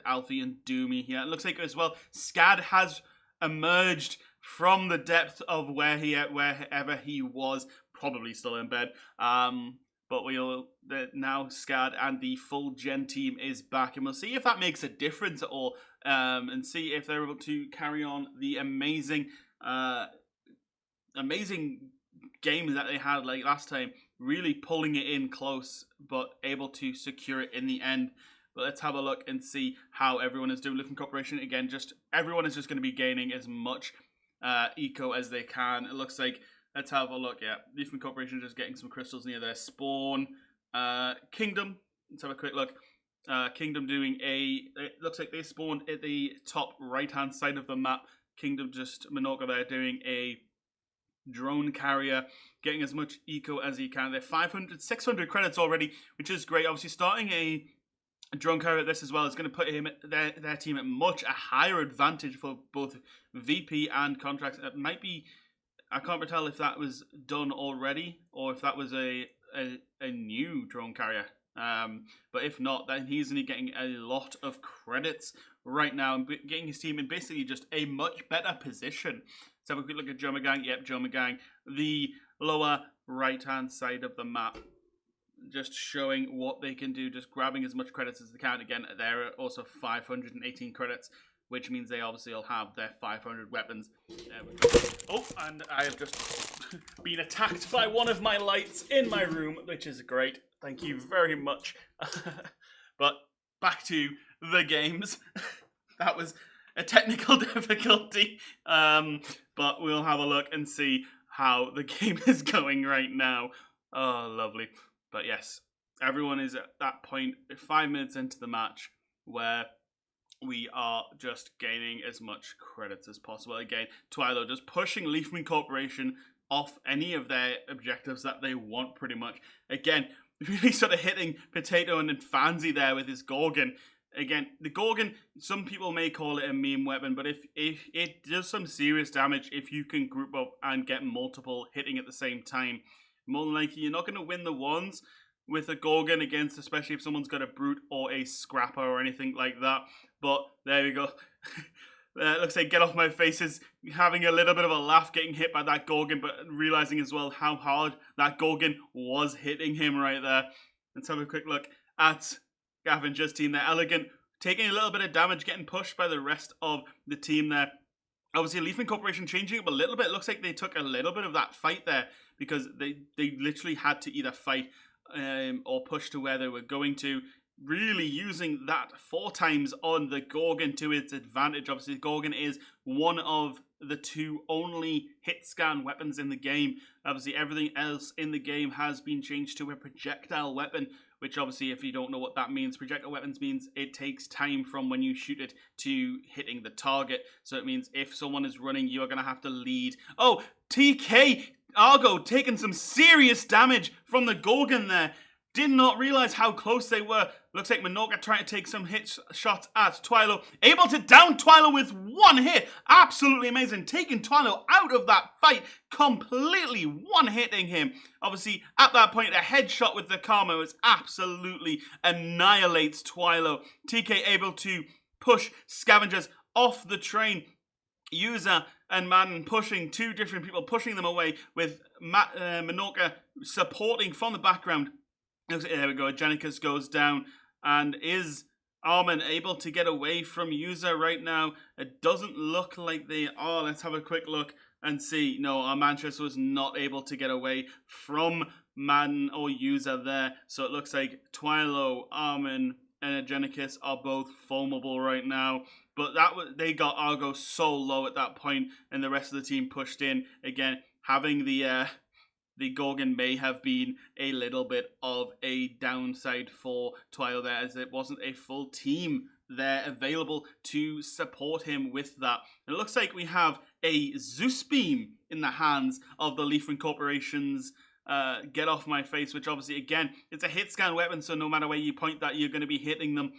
Alfie and Doomy here. It looks like as well, Scad has emerged from the depth of wherever he was, probably still in bed. But now Scad and the full Gen team is back, and we'll see if that makes a difference at all, and see if they're able to carry on the amazing game that they had like last time, really pulling it in close, but able to secure it in the end. But let's have a look and see how everyone is doing. Leafman Corporation, again, everyone is just going to be gaining as much eco as they can. It looks like, let's have a look. Yeah, Leafman Corporation just getting some crystals near their spawn. Kingdom, let's have a quick look. Kingdom doing it looks like they spawned at the top right-hand side of the map. Kingdom just, Minoka there, doing a drone carrier, getting as much eco as he can. They're 500, 600 credits already, which is great. Obviously, starting a drone carrier at this as well is going to put their team at a higher advantage for both VP and contracts. It might be, I can't tell if that was done already or if that was a new drone carrier. But if not, then he's only getting a lot of credits right now and getting his team in basically just a much better position. Let's have a quick look at Joe McGang. Yep, Joe McGang, the lower right-hand side of the map. Just showing what they can do, just grabbing as much credits as they can. Again, there are also 518 credits, which means they obviously will have their 500 weapons. Oh, and I have just been attacked by one of my lights in my room, which is great. Thank you very much. But back to the games. That was a technical difficulty. But we'll have a look and see how the game is going right now. Oh, lovely. But yes, everyone is at that point 5 minutes into the match where we are just gaining as much credits as possible. Again, Twilo just pushing Leafman Corporation off any of their objectives that they want pretty much. Again, really sort of hitting Potato and Fancy there with his Gorgon. Again, the Gorgon, some people may call it a meme weapon, but if it does some serious damage if you can group up and get multiple hitting at the same time. More than likely, you're not going to win the ones with a Gorgon against, especially if someone's got a Brute or a Scrapper or anything like that. But there we go. It looks like Get Off My Face is having a little bit of a laugh getting hit by that Gorgon, but realizing as well how hard that Gorgon was hitting him right there. Let's have a quick look at Gavinger's team there. Elegant taking a little bit of damage, getting pushed by the rest of the team there. Obviously, Leafman Corporation changing up a little bit. It looks like they took a little bit of that fight there because they literally had to either fight or push to where they were going to. Really using that 4 times on the Gorgon to its advantage. Obviously, the Gorgon is one of the 2 only hit scan weapons in the game. Obviously, everything else in the game has been changed to a projectile weapon, which obviously, if you don't know what that means, projectile weapons means it takes time from when you shoot it to hitting the target. So it means if someone is running, you're going to have to lead. Oh, TK Argo taking some serious damage from the Gorgon there. Did not realize how close they were. Looks like Minorca trying to take some shots at Twilo. Able to down Twilo with 1 hit. Absolutely amazing. Taking Twilo out of that fight. Completely one-hitting him. Obviously, at that point, a headshot with the Karma was absolutely annihilates Twilo. TK able to push Scavengers off the train. User and Madden pushing 2 different people, pushing them away with Minorca supporting from the background. There we go, Genicus goes down, and is Armin able to get away from User right now? It doesn't look like they are. Let's have a quick look and see. No, our Manchester was not able to get away from Madden or User there. So it looks like Twilo, Armin, and Genicus are both foamable right now. But they got Argo so low at that point, and the rest of the team pushed in. Again, having the Gorgon may have been a little bit of a downside for Twilo there, as it wasn't a full team there available to support him with that. And it looks like we have a Zeus Beam in the hands of the Leafman Corporation's Get Off My Face, which obviously, again, it's a hit scan weapon, so no matter where you point that, you're going to be hitting them.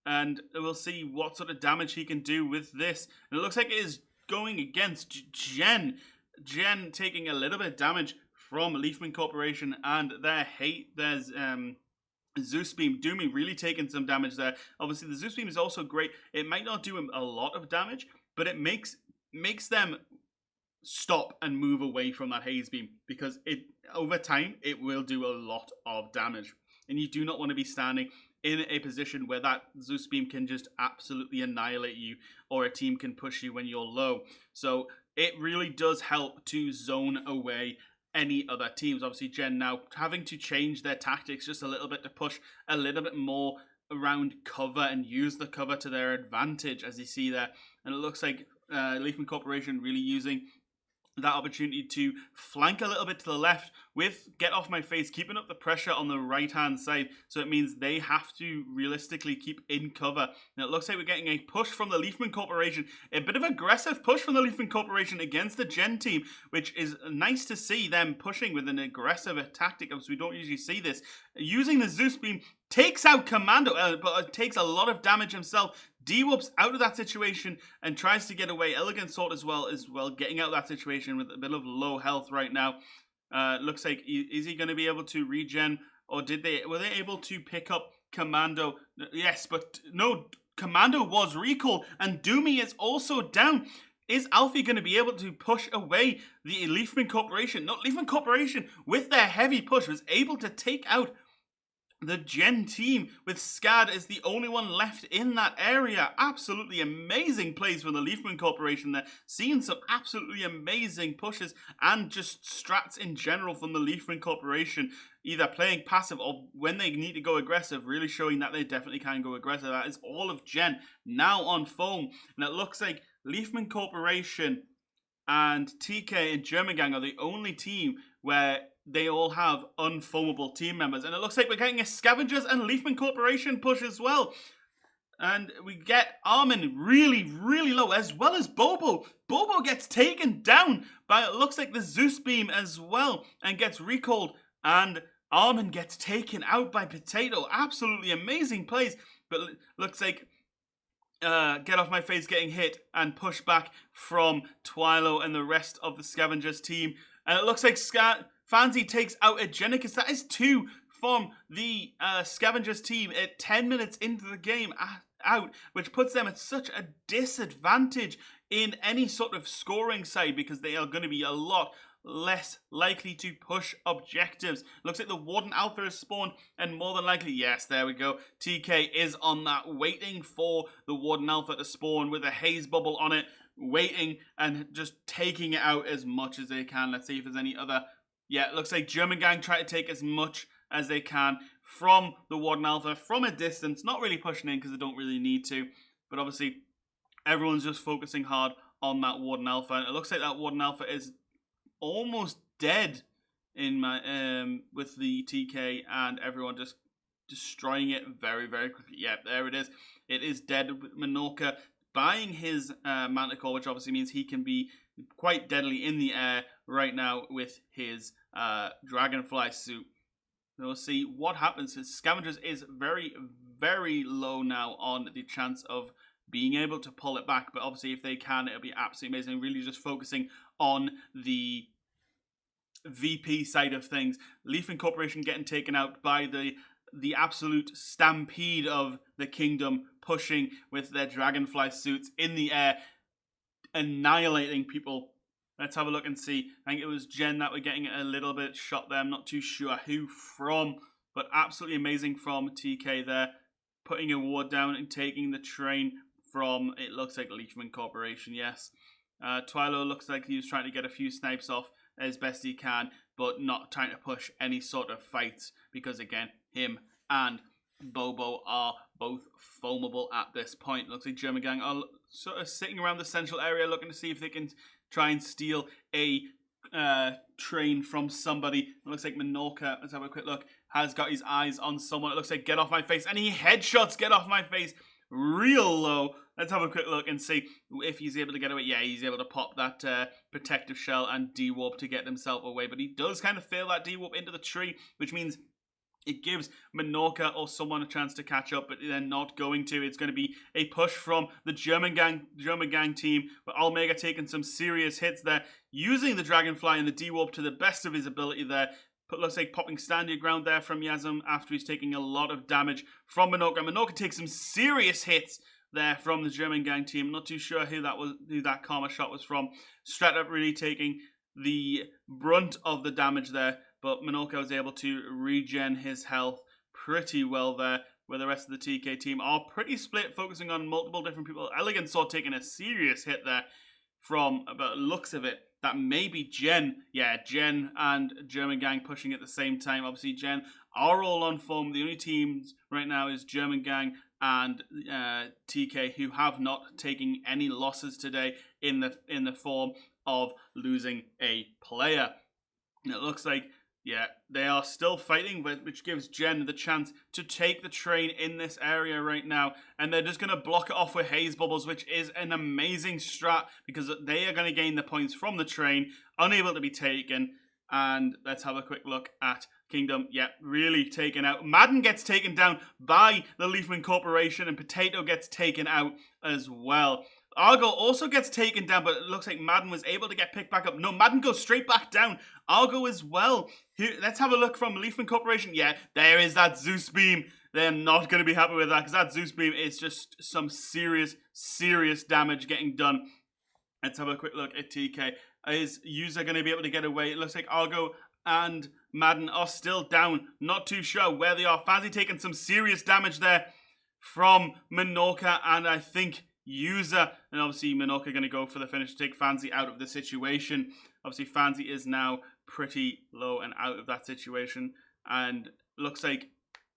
And we'll see what sort of damage he can do with this. And it looks like it is going against Jen. Jen taking a little bit of damage from Leafman Corporation, and there's Zeus Beam. Doomy really taking some damage there. Obviously, the Zeus Beam is also great. It might not do him a lot of damage, but it makes them stop and move away from that Haze Beam, because over time, it will do a lot of damage. And you do not want to be standing in a position where that Zeus Beam can just absolutely annihilate you, or a team can push you when you're low. So it really does help to zone away any other teams. Obviously, Gen now having to change their tactics just a little bit to push a little bit more around cover and use the cover to their advantage, as you see there. And it looks like Leafman Corporation really using that opportunity to flank a little bit to the left with Get Off My Face, keeping up the pressure on the right-hand side. So it means they have to realistically keep in cover. Now it looks like we're getting a push from the Leafman Corporation, a bit of aggressive push from the Leafman Corporation against the Gen team, which is nice to see them pushing with an aggressive tactic, because we don't usually see this. Using the Zeus Beam, takes out Commando, but takes a lot of damage himself. D-Whoops out of that situation and tries to get away. Elegant Sword as well, getting out of that situation with a bit of low health right now. Looks like, is he going to be able to regen, or were they able to pick up Commando? Yes, but no, Commando was recalled, and Doomy is also down. Is Alfie going to be able to push away the Leafman Corporation? No, Leafman Corporation, with their heavy push, was able to take out the Gen team, with Scad as the only one left in that area. Absolutely amazing plays from the Leafman Corporation there. Seeing some absolutely amazing pushes and just strats in general from the Leafman Corporation. Either playing passive or when they need to go aggressive, really showing that they definitely can go aggressive. That is all of Gen now on foam. And it looks like Leafman Corporation and TK and German Gang are the only team where they all have unfoamable team members. And it looks like we're getting a Scavengers and Leafman Corporation push as well. And we get Armin really, really low, as well as Bobo. Bobo gets taken down by, it looks like, the Zeus Beam as well, and gets recalled. And Armin gets taken out by Potato. Absolutely amazing plays. But looks like Get Off My Face getting hit and pushed back from Twilo and the rest of the Scavengers team. And it looks like Fancy takes out Agenicus. That is 2 from the Scavengers team at 10 minutes into the game out, which puts them at such a disadvantage in any sort of scoring side, because they are going to be a lot less likely to push objectives. Looks like the Warden Alpha is spawned, and more than likely, yes, there we go, TK is on that, waiting for the Warden Alpha to spawn with a haze bubble on it, waiting and just taking it out as much as they can. Let's see if there's any other. Yeah, it looks like German Gang try to take as much as they can from the Warden Alpha from a distance, not really pushing in because they don't really need to, but obviously everyone's just focusing hard on that Warden Alpha, and it looks like that Warden Alpha is almost dead in my with the TK and everyone just destroying it very, very quickly. Yeah, there it is. It is dead. Minorca buying his Manticore, which obviously means he can be quite deadly in the air right now with his Dragonfly suit. So we'll see what happens. Scavengers is very, very low now on the chance of being able to pull it back, but obviously if they can, it'll be absolutely amazing. Really just focusing on the VP side of things. Leafman Corporation getting taken out by the absolute stampede of the kingdom, pushing with their Dragonfly suits in the air, annihilating people. Let's have a look and see. I think it was Jen that were getting a little bit shot there. I'm not too sure who from, but absolutely amazing from TK there. Putting a ward down and taking the train from, it looks like Leafman Corporation, yes. Twilo looks like he was trying to get a few snipes off as best he can, but not trying to push any sort of fights, because again, him and Bobo are both foamable at this point. Looks like German Gang are sort of sitting around the central area looking to see if they can try and steal a train from somebody. It looks like Minorca, let's have a quick look, has got his eyes on someone. It looks like Get Off My Face, and he headshots Get Off My Face real low. Let's have a quick look and see if he's able to get away. Yeah, he's able to pop that protective shell and D-Warp to get himself away, but he does kind of fail that D-Warp into the tree, which means it gives Minorca or someone a chance to catch up, but they're not going to. It's going to be a push from the German gang team, but Almega taking some serious hits there, using the Dragonfly and the D-Warp to the best of his ability there. But looks like popping stand your ground there from Yazm after he's taking a lot of damage from Minorca. Minorca takes some serious hits there from the German gang team. I'm not too sure who that karma shot was from. Strata really taking the brunt of the damage there, but Minorca was able to regen his health pretty well there, where the rest of the TK team are pretty split, focusing on multiple different people. Elegant Sword taking a serious hit there from, about looks of it, that maybe Jen and German Gang pushing at the same time. Obviously Jen are all on form. The only teams right now is German Gang and TK, who have not taken any losses today in the form of losing a player. And it looks like, yeah, they are still fighting, which gives Jen the chance to take the train in this area right now. And they're just going to block it off with haze bubbles, which is an amazing strat because they are going to gain the points from the train, unable to be taken. And let's have a quick look at Kingdom. Yeah, really taken out. Madden gets taken down by the Leafman Corporation, and Potato gets taken out as well. Argo also gets taken down, but it looks like Madden was able to get picked back up. No, Madden goes straight back down. Argo as well. Here, let's have a look from Leafman Corporation. Yeah, there is that Zeus Beam. They're not going to be happy with that because that Zeus Beam is just some serious, serious damage getting done. Let's have a quick look at TK. Is user going to be able to get away? It looks like Argo and Madden are still down. Not too sure where they are. Fancy taking some serious damage there from Minorca, and I think user, and obviously Minorca going to go for the finish to take Fancy out of the situation. Obviously Fancy is now pretty low and out of that situation, and looks like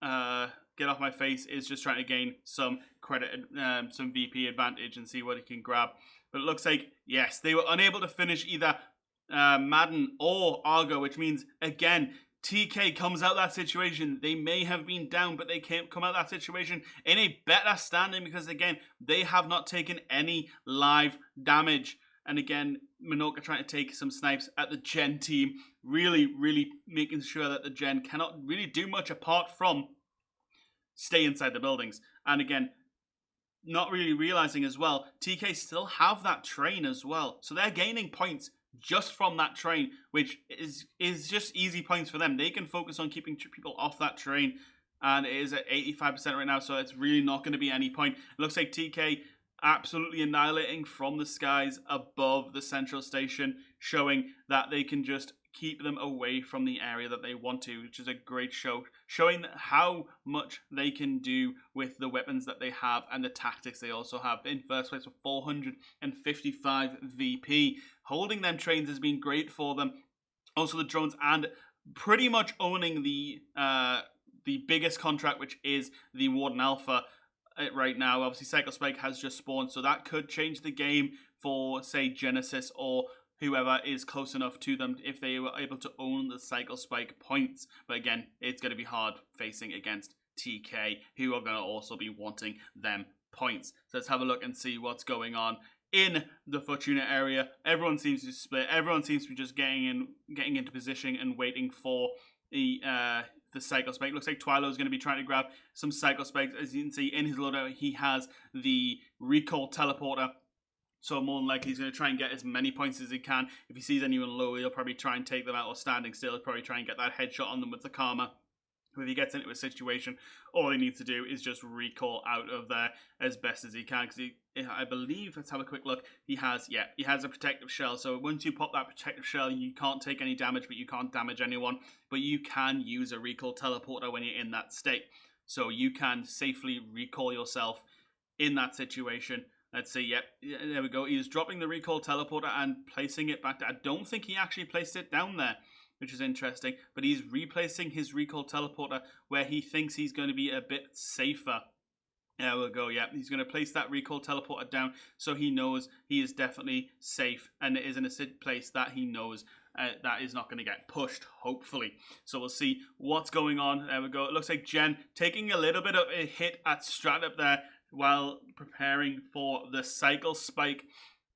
Get Off My Face is just trying to gain some credit, some VP advantage and see what he can grab. But it looks like, yes, they were unable to finish either Madden or Argo, which means, again, TK comes out of that situation. They may have been down, but they can't come out of that situation in a better standing because, again, they have not taken any live damage. And again, Minorca trying to take some snipes at the Gen team, really, really making sure that the Gen cannot really do much apart from stay inside the buildings. And again, not really realizing as well, TK still have that train as well. So they're gaining points just from that train, which is just easy points for them. They can focus on keeping people off that train, and it is at 85% right now, so it's really not going to be any point. It looks like TK absolutely annihilating from the skies above the central station, showing that they can just keep them away from the area that they want to, which is a great show, showing how much they can do with the weapons that they have and the tactics they also have. In first place with 455 VP. Holding them trains has been great for them. Also the drones, and pretty much owning the biggest contract, which is the Warden Alpha right now. Obviously Cycle Spike has just spawned, so that could change the game for, say, Genesis or whoever is close enough to them if they were able to own the Cycle Spike points. But again, it's going to be hard facing against TK, who are going to also be wanting them points. So let's have a look and see what's going on in the Fortuna area. Everyone seems to split. Everyone seems to be just getting into position and waiting for the Cycle Spike. Looks like Twilo is going to be trying to grab some Cycle Spikes. As you can see in his loadout, he has the Recall Teleporter. So more than likely he's going to try and get as many points as he can. If he sees anyone low, he'll probably try and take them out, or standing still, he'll probably try and get that headshot on them with the Karma. If he gets into a situation, all he needs to do is just recall out of there as best as he can. Because I believe, let's have a quick look, he has a protective shell. So once you pop that protective shell, you can't take any damage, but you can't damage anyone. But you can use a recall teleporter when you're in that state. So you can safely recall yourself in that situation. Let's see, yep, there we go. He's dropping the recall teleporter and placing it back there. I don't think he actually placed it down there, which is interesting. But he's replacing his recall teleporter where he thinks he's going to be a bit safer. There we go, yeah. He's going to place that recall teleporter down so he knows he is definitely safe and it is in a place that he knows that is not going to get pushed, hopefully. So we'll see what's going on. There we go. It looks like Jen taking a little bit of a hit at Strat up there while preparing for the Cycle Spike.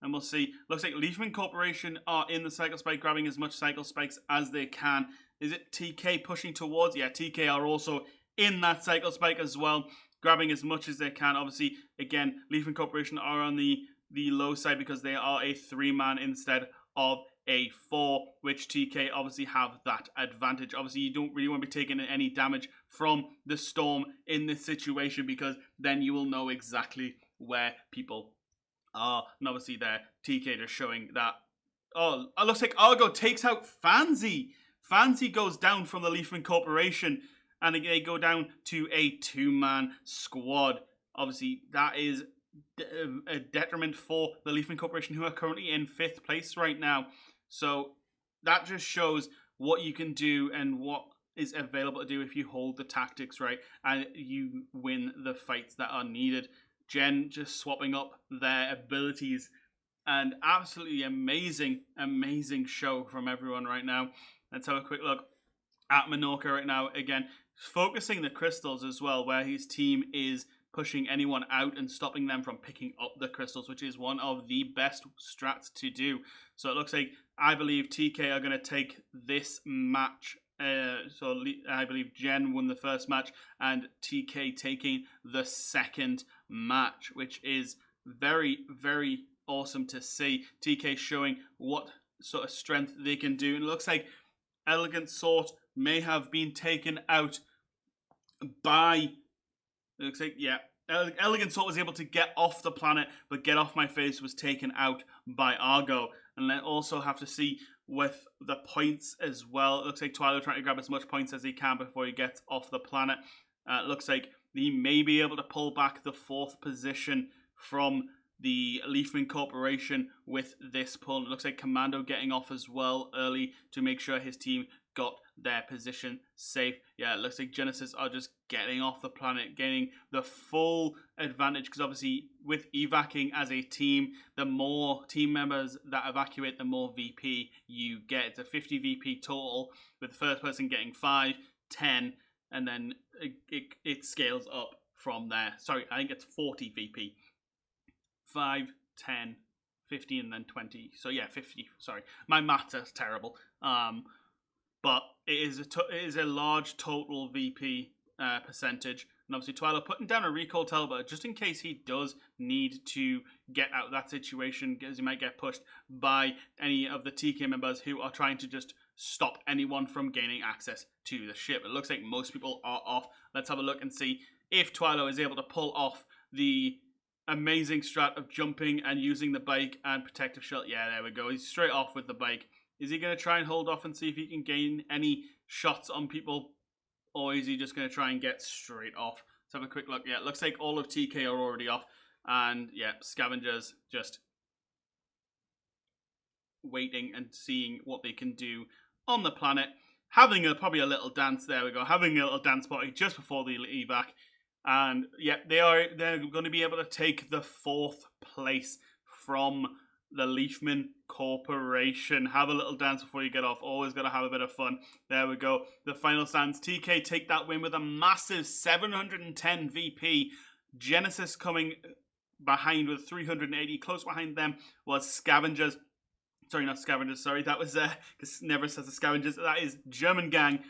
And we'll see. Looks like Leafman Corporation are in the Cycle Spike, grabbing as much Cycle Spikes as they can. Is it TK pushing towards? Yeah, TK are also in that Cycle Spike as well, grabbing as much as they can. Obviously, again, Leafman Corporation are on the low side because they are a 3-man instead of a 4, which TK obviously have that advantage. Obviously, you don't really want to be taking any damage from the storm in this situation because then you will know exactly where people are. And obviously there, TK just showing that, oh, it looks like Argo takes out Fancy. Fancy goes down from the Leafman Corporation and they go down to a 2-man squad. Obviously, that is a detriment for the Leafman Corporation, who are currently in 5th place right now. So that just shows what you can do and what is available to do if you hold the tactics right and you win the fights that are needed. Jen just swapping up their abilities and absolutely amazing, amazing show from everyone right now. Let's have a quick look at Minorca right now. Again, focusing the crystals as well, where his team is pushing anyone out and stopping them from picking up the crystals, which is one of the best strats to do. So it looks like, I believe TK are going to take this match. So I believe Jen won the first match and TK taking the second match, which is very, very awesome to see. TK showing what sort of strength they can do. And it looks like Elegant Sort may have been taken out by... It looks like, yeah, Elegant Sort was able to get off the planet, but Get Off My Face was taken out by Argo. And then also have to see with the points as well. It looks like Twilo trying to grab as much points as he can before he gets off the planet. It looks like he may be able to pull back the 4th position from the Leafman Corporation with this pull. It looks like Commando getting off as well early to make sure his team got their position safe. Yeah, it looks like Genesis are just getting off the planet, gaining the full advantage, because obviously with evacing as a team, the more team members that evacuate, the more VP you get. It's a 50 VP total, with the first person getting 5, 10, and then it scales up from there. Sorry, I think it's 40 VP. 5, 10, 50, and then 20. So yeah, 50. Sorry, my maths is terrible. But it is a large total VP percentage. And obviously Twilo putting down a recall Talbot just in case he does need to get out of that situation, because he might get pushed by any of the TK members who are trying to just stop anyone from gaining access to the ship. It looks like most people are off. Let's have a look and see if Twilo is able to pull off the amazing strat of jumping and using the bike and protective shell. Yeah, there we go. He's straight off with the bike. Is he going to try and hold off and see if he can gain any shots on people? Or is he just going to try and get straight off? Let's have a quick look. Yeah, it looks like all of TK are already off. And yeah, Scavengers just waiting and seeing what they can do on the planet. Having probably a little dance. There we go. Having a little dance party just before the evac. And yeah, they're going to be able to take the 4th place from the Leafman Corporation. Have a little dance before you get off. Always got to have a bit of fun. There we go. The final stands. TK take that win with a massive 710 VP. Genesis coming behind with 380. Close behind them was Scavengers. Sorry, not Scavengers. Sorry, that was because never says the Scavengers. That is German Gang.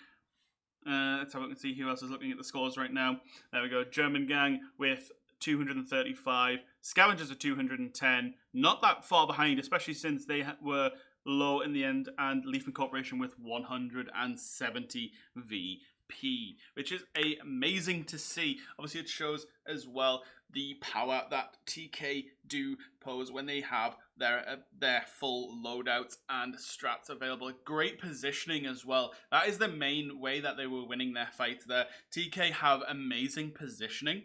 Let's have a look and see who else is looking at the scores right now. There we go. German Gang with 235. Scavengers are 210. Not that far behind, especially since they were low in the end. And Leafman Corporation with 170 VP, which is amazing to see. Obviously, it shows as well the power that TK do pose when they have their full loadouts and strats available. Great positioning as well. That is the main way that they were winning their fights there. TK have amazing positioning,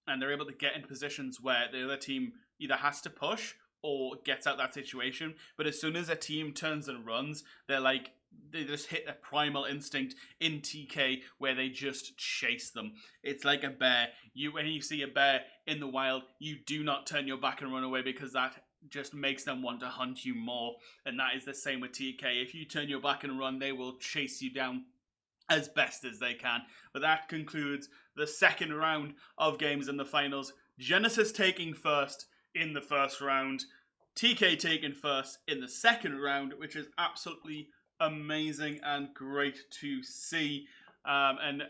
and they're able to get in positions where the other team either has to push or gets out that situation. But as soon as a team turns and runs, they just hit a primal instinct in TK where they just chase them. It's like a bear. When you see a bear in the wild, you do not turn your back and run away, because that just makes them want to hunt you more. And that is the same with TK. If you turn your back and run, they will chase you down as best as they can. But that concludes the second round of games in the finals. Genesis taking first in the first round. TK taking first in the second round, which is absolutely amazing and great to see. And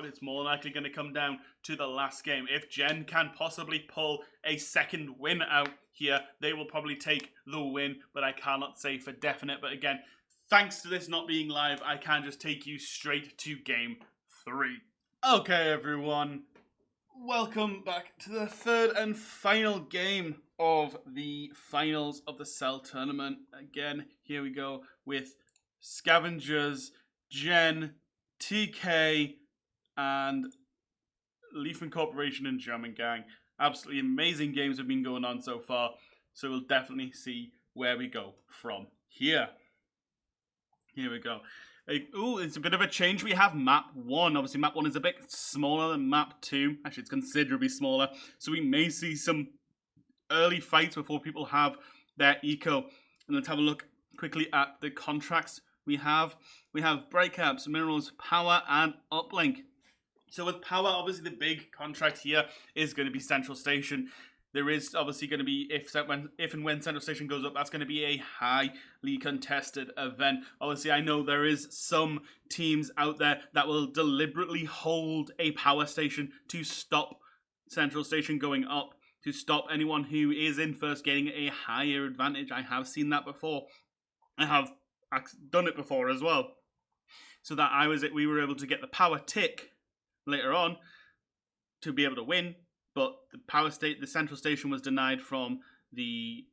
it's more likely going to come down to the last game. If Gen can possibly pull a second win out here, they will probably take the win, but I cannot say for definite. But again, thanks to this not being live, I can just take you straight to game 3. Okay, everyone. Welcome back to the third and final game of the finals of the SEL tournament. Again, here we go with Scavengers, Gen, TK, and Leafman Corporation and German Gang. Absolutely amazing games have been going on so far, so we'll definitely see where we go from here. Here we go. It's a bit of a change. We have map 1. Obviously, map 1 is a bit smaller than map 2. Actually, it's considerably smaller. So we may see some early fights before people have their eco. And let's have a look quickly at the contracts we have. We have Bright Caps, Minerals, Power, and Uplink. So with Power, obviously the big contract here is going to be Central Station. There is obviously going to be, if and when Central Station goes up, that's going to be a highly contested event. Obviously, I know there is some teams out there that will deliberately hold a power station to stop Central Station going up, to stop anyone who is in first getting a higher advantage. I have seen that before. I have done it before as well. So that we were able to get the power tick later on to be able to win. But the Central Station was denied from the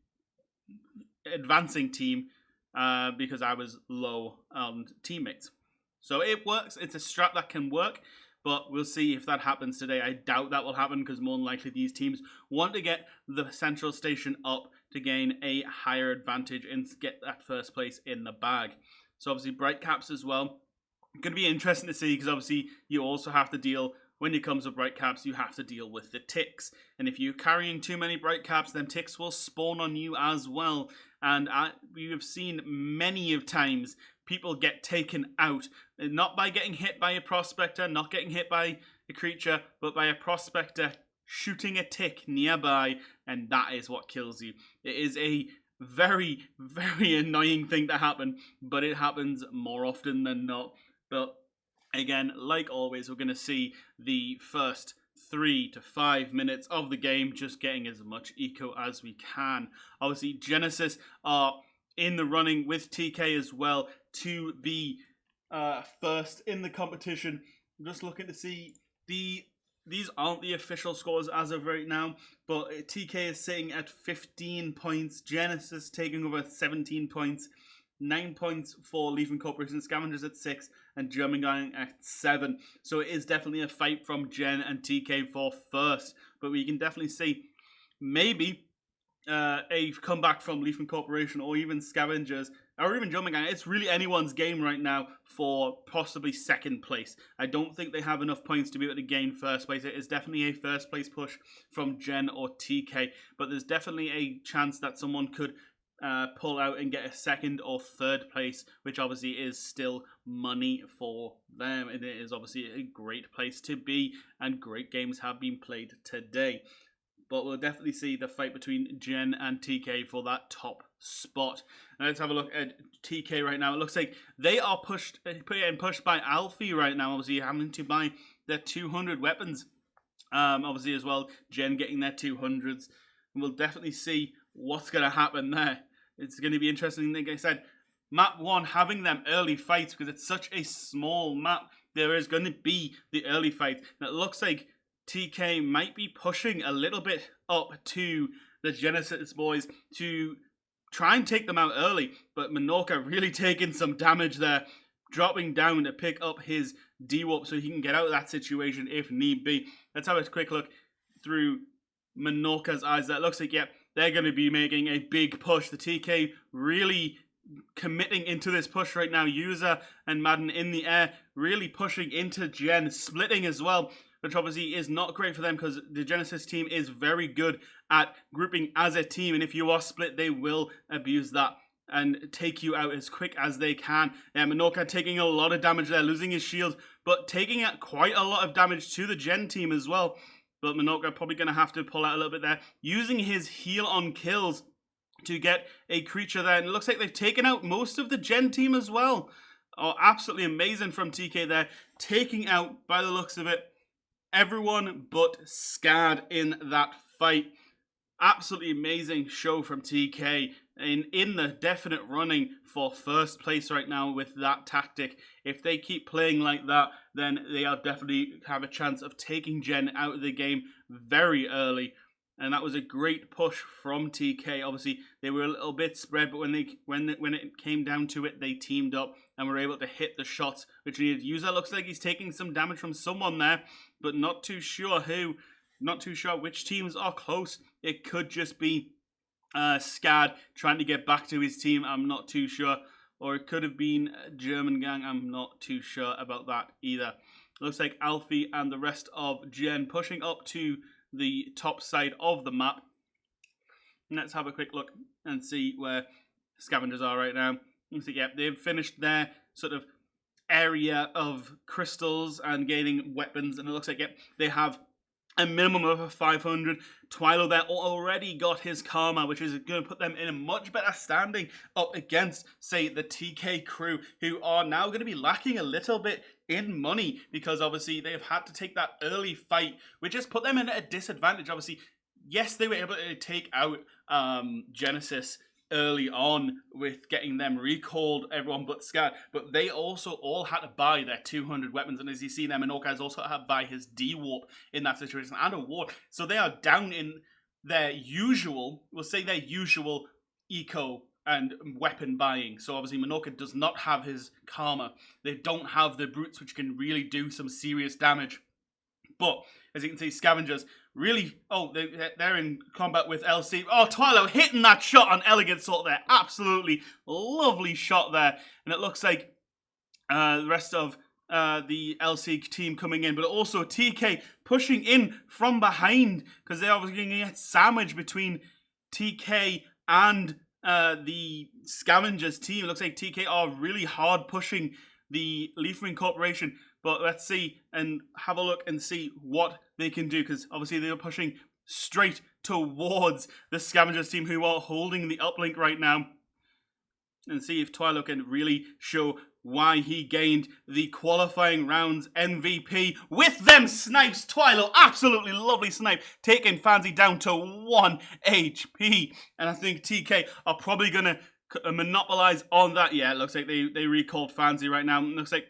advancing team because I was low on teammates. So it works. It's a strat that can work, but we'll see if that happens today. I doubt that will happen because more than likely these teams want to get the Central Station up to gain a higher advantage and get that first place in the bag. So obviously Bright Caps as well. Going to be interesting to see because obviously you also have to deal. When it comes to Bright Caps, you have to deal with the ticks. And if you're carrying too many Bright Caps, then ticks will spawn on you as well. And we have seen many of times people get taken out. Not by getting hit by a prospector, not getting hit by a creature, but by a prospector shooting a tick nearby. And that is what kills you. It is a very, very annoying thing to happen, but it happens more often than not. But again, like always, we're going to see the first 3 to 5 minutes of the game just getting as much eco as we can. Obviously, Genesis are in the running with TK as well to be first in the competition. I'm just looking to see these aren't the official scores as of right now, but TK is sitting at 15 points, Genesis taking over 17 points, 9 points for Leaf Incorporation, Scavengers at 6, and German Gang at 7. So it is definitely a fight from Gen and TK for first. But we can definitely see maybe a comeback from Leaf Incorporation or even Scavengers or even German Gang. It's really anyone's game right now for possibly second place. I don't think they have enough points to be able to gain first place. It is definitely a first place push from Gen or TK. But there's definitely a chance that someone could pull out and get a second or third place, which obviously is still money for them, and it is obviously a great place to be, and great games have been played today. But we'll definitely see the fight between Gen and TK for that top spot. Now let's have a look at TK right now. It looks like they are getting pushed by Alfie right now, obviously having to buy their 200 weapons. Obviously as well, Gen getting their 200s. And we'll definitely see what's going to happen there. It's going to be interesting. Like I said, map 1 having them early fights because it's such a small map. There is going to be the early fight. And it looks like TK might be pushing a little bit up to the Genesis boys to try and take them out early. But Menorca really taking some damage there, dropping down to pick up his D-Warp so he can get out of that situation if need be. Let's have a quick look through Menorca's eyes. That looks like, they're going to be making a big push. The TK really committing into this push right now. User and Madden in the air, really pushing into Gen, splitting as well, which obviously is not great for them because the Genesis team is very good at grouping as a team, and if you are split, they will abuse that and take you out as quick as they can. Menorca taking a lot of damage there, losing his shield, but taking quite a lot of damage to the Gen team as well. But Menorca probably going to have to pull out a little bit there, using his heal on kills to get a creature there. And it looks like they've taken out most of the Gen team as well. Oh, absolutely amazing from TK there, taking out, by the looks of it, everyone but Scad in that fight. Absolutely amazing show from TK in the definite running for first place right now with that tactic. If they keep playing like that, then they are definitely have a chance of taking Gen out of the game very early. And that was a great push from TK. Obviously, they were a little bit spread, but when it came down to it, they teamed up and were able to hit the shots which needed. User looks like he's taking some damage from someone there, but not too sure who. Not too sure which teams are close. It could just be Scad trying to get back to his team. I'm not too sure. Or it could have been German Gang. I'm not too sure about that either. Looks like Alfie and the rest of Gen pushing up to the top side of the map. Let's have a quick look and see where Scavengers are right now. You see, yeah, they've finished their sort of area of crystals and gaining weapons, and it looks like, yep, they have a minimum of a 500. Twilo there already got his karma, which is going to put them in a much better standing up against, say, the TK crew, who are now going to be lacking a little bit in money because obviously they've had to take that early fight, which has put them in a disadvantage. Obviously, yes, they were able to take out Genesis early on with getting them recalled, everyone but Scat, but they also all had to buy their 200 weapons, and as you see them, and Orcaz also had to buy his D-Warp in that situation, and a Ward, so they are down in their usual, we'll say their usual eco and weapon buying. So obviously Minorca does not have his karma, they don't have the brutes which can really do some serious damage, but as you can see, Scavengers really, they're in combat with LC. Oh, Twilo hitting that shot on Elegant Sort there. Absolutely lovely shot there. And it looks like the rest of the LC team coming in, but also TK pushing in from behind because they're obviously going to get sandwiched between TK and the Scavengers team. It looks like TK are really hard pushing the Leafman Corporation. But let's see and have a look and see what they can do, because obviously they are pushing straight towards the Scavengers team, who are holding the uplink right now. And see if Twilo can really show why he gained the qualifying rounds MVP with them snipes. Twilo, absolutely lovely snipe, taking Fancy down to 1 HP. And I think TK are probably going to monopolize on that. Yeah, it looks like they recalled Fancy right now. It looks like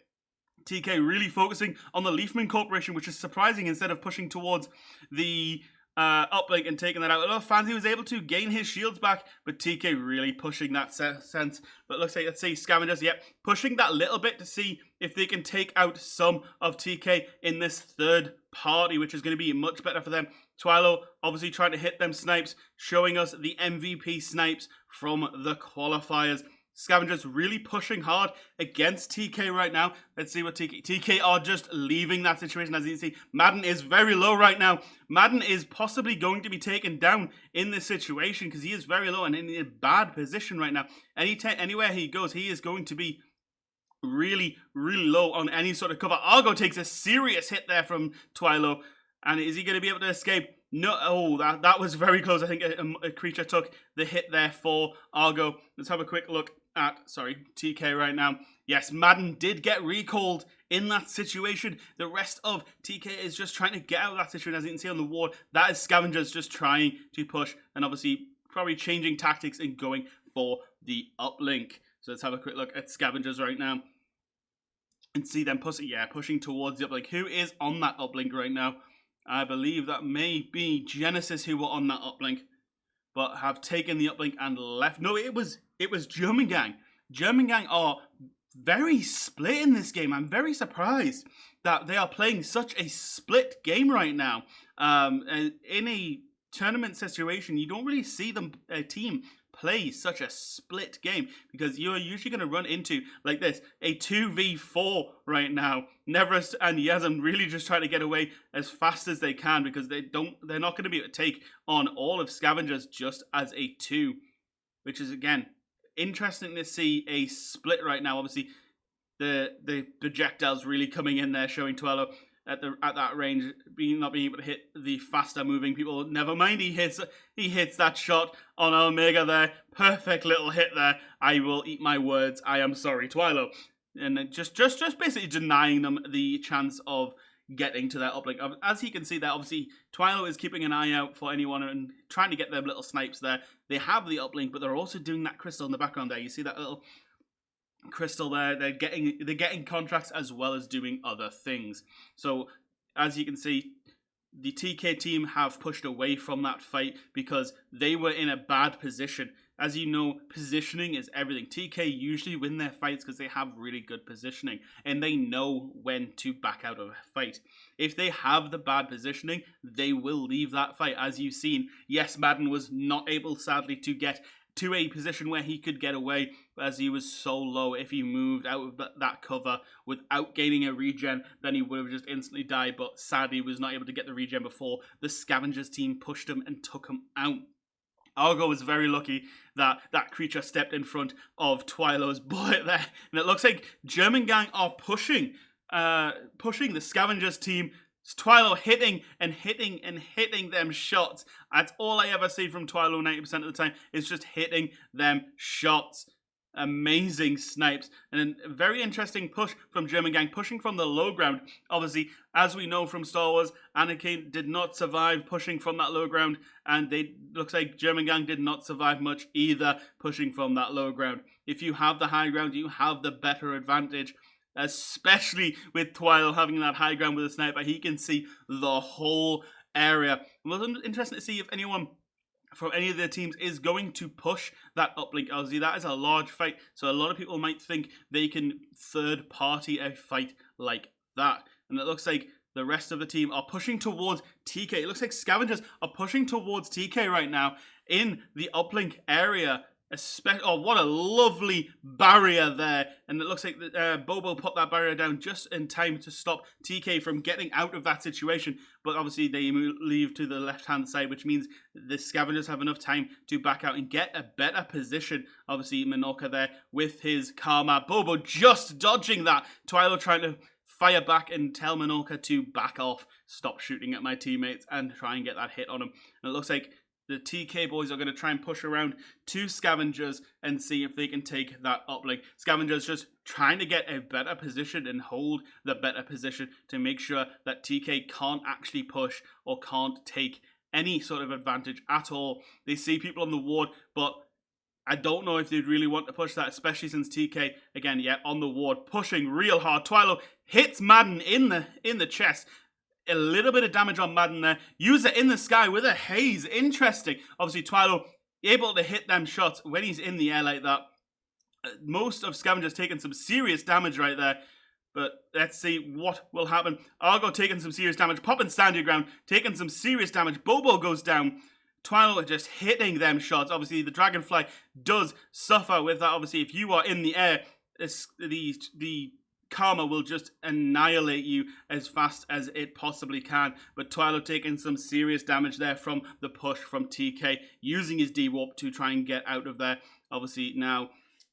TK really focusing on the Leafman Corporation, which is surprising, instead of pushing towards the uplink and taking that out. Although Fancy was able to gain his shields back, but TK really pushing that sense. But it looks like, let's see, Scavengers, yep, pushing that little bit to see if they can take out some of TK in this third party, which is going to be much better for them. Twilo obviously trying to hit them snipes, showing us the MVP snipes from the qualifiers. Scavengers really pushing hard against TK right now. Let's see what TK are just leaving that situation. As you can see, Madden is very low right now. Madden is possibly going to be taken down in this situation because he is very low and in a bad position right now. Anywhere he goes, he is going to be really, really low on any sort of cover. Argo takes a serious hit there from Twilo. And is he going to be able to escape? No. Oh, that was very close. I think a creature took the hit there for Argo. Let's have a quick look at, TK right now. Yes, Madden did get recalled in that situation. The rest of TK is just trying to get out of that situation. As you can see on the ward, that is Scavengers just trying to push and obviously probably changing tactics and going for the uplink. So let's have a quick look at Scavengers right now and see them pushing towards the uplink. Who is on that uplink right now? I believe that may be Genesis who were on that uplink, but have taken the uplink and left. No, it was German Gang. German Gang are very split in this game. I'm very surprised that they are playing such a split game right now. In a tournament situation, you don't really see a team play such a split game, because you're usually going to run into, like this, a 2v4 right now. Neverest and Yazam really just trying to get away as fast as they can, because they're not going to be able to take on all of Scavengers just as a 2, which is, again, interesting to see a split right now. Obviously, the projectiles really coming in there, showing Twilo at that range, not being able to hit the faster moving people. Never mind, he hits that shot on Omega there. Perfect little hit there. I will eat my words. I am sorry, Twilo. And just basically denying them the chance of getting to that uplink. As you can see there, obviously Twilo is keeping an eye out for anyone and trying to get them little snipes there. They have the uplink, but they're also doing that crystal in the background there. You see that little crystal there. They're getting contracts as well as doing other things. So as you can see, the TK team have pushed away from that fight because they were in a bad position. As you know, positioning is everything. TK usually win their fights because they have really good positioning and they know when to back out of a fight. If they have the bad positioning, they will leave that fight. As you've seen, yes, Madden was not able, sadly, to get to a position where he could get away, as he was so low. If he moved out of that cover without gaining a regen, then he would have just instantly died, but sadly was not able to get the regen before the Scavengers team pushed him and took him out. Argo was very lucky that that creature stepped in front of Twilo's bullet there. And it looks like German Gang are pushing the Scavengers team. Twilo hitting and hitting and hitting them shots. That's all I ever see from Twilo 90% of the time, is just hitting them shots. Amazing snipes, and a very interesting push from German Gang, pushing from the low ground. Obviously, as we know from Star Wars, Anakin did not survive pushing from that low ground, and looks like German Gang did not survive much either pushing from that low ground. If you have the high ground, you have the better advantage, especially with Twilo having that high ground with a sniper. He can see the whole area. It was interesting to see if anyone from any of their teams is going to push that uplink. Obviously, that is a large fight, so a lot of people might think they can third party a fight like that. And it looks like the rest of the team are pushing towards TK. It looks like Scavengers are pushing towards TK right now in the uplink area. Oh, what a lovely barrier there. And it looks like Bobo put that barrier down just in time to stop TK from getting out of that situation. But obviously they leave to the left-hand side, which means the Scavengers have enough time to back out and get a better position. Obviously, Menorca there with his Karma. Bobo just dodging that. Twilo trying to fire back and tell Menorca to back off, stop shooting at my teammates, and try and get that hit on him. And it looks like the TK boys are going to try and push around to Scavengers and see if they can take that uplink. Scavengers just trying to get a better position and hold the better position to make sure that TK can't actually push or can't take any sort of advantage at all. They see people on the ward, but I don't know if they'd really want to push that, especially since TK, again, yeah, on the ward, pushing real hard. Twilo hits Madden in the chest. A little bit of damage on Madden there. Use it in the sky with a haze. Interesting. Obviously, Twilo able to hit them shots when he's in the air like that. Most of Scavengers taking some serious damage right there. But let's see what will happen. Argo taking some serious damage. Popping stand your ground. Taking some serious damage. Bobo goes down. Twilo just hitting them shots. Obviously, the Dragonfly does suffer with that. Obviously, if you are in the air, the Karma will just annihilate you as fast as it possibly can. But Twilo taking some serious damage there from the push from TK, using his D-Warp to try and get out of there. Obviously, now,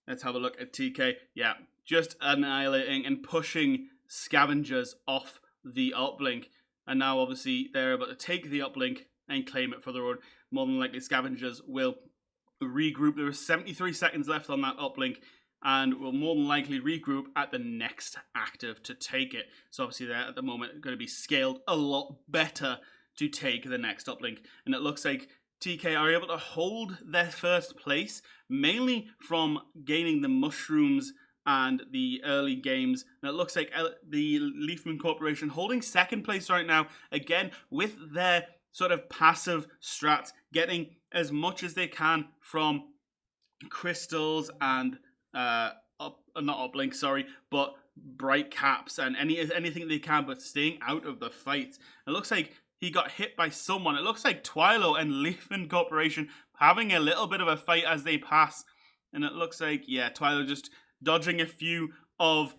let's have a look at TK. Yeah, just annihilating and pushing Scavengers off the uplink. And now, obviously, they're able to take the uplink and claim it for their own. More than likely, Scavengers will regroup. There are 73 seconds left on that uplink, and will more than likely regroup at the next active to take it. So obviously they're at the moment going to be scaled a lot better to take the next uplink. And it looks like TK are able to hold their first place, mainly from gaining the mushrooms and the early games. And it looks like the Leafman Corporation holding second place right now, again with their sort of passive strats, getting as much as they can from crystals and not uplink, sorry, but bright caps and anything they can, but staying out of the fight. It looks like he got hit by someone. It looks like Twilo and Leafman Corporation having a little bit of a fight as they pass. And it looks like, yeah, Twilo just dodging a few of...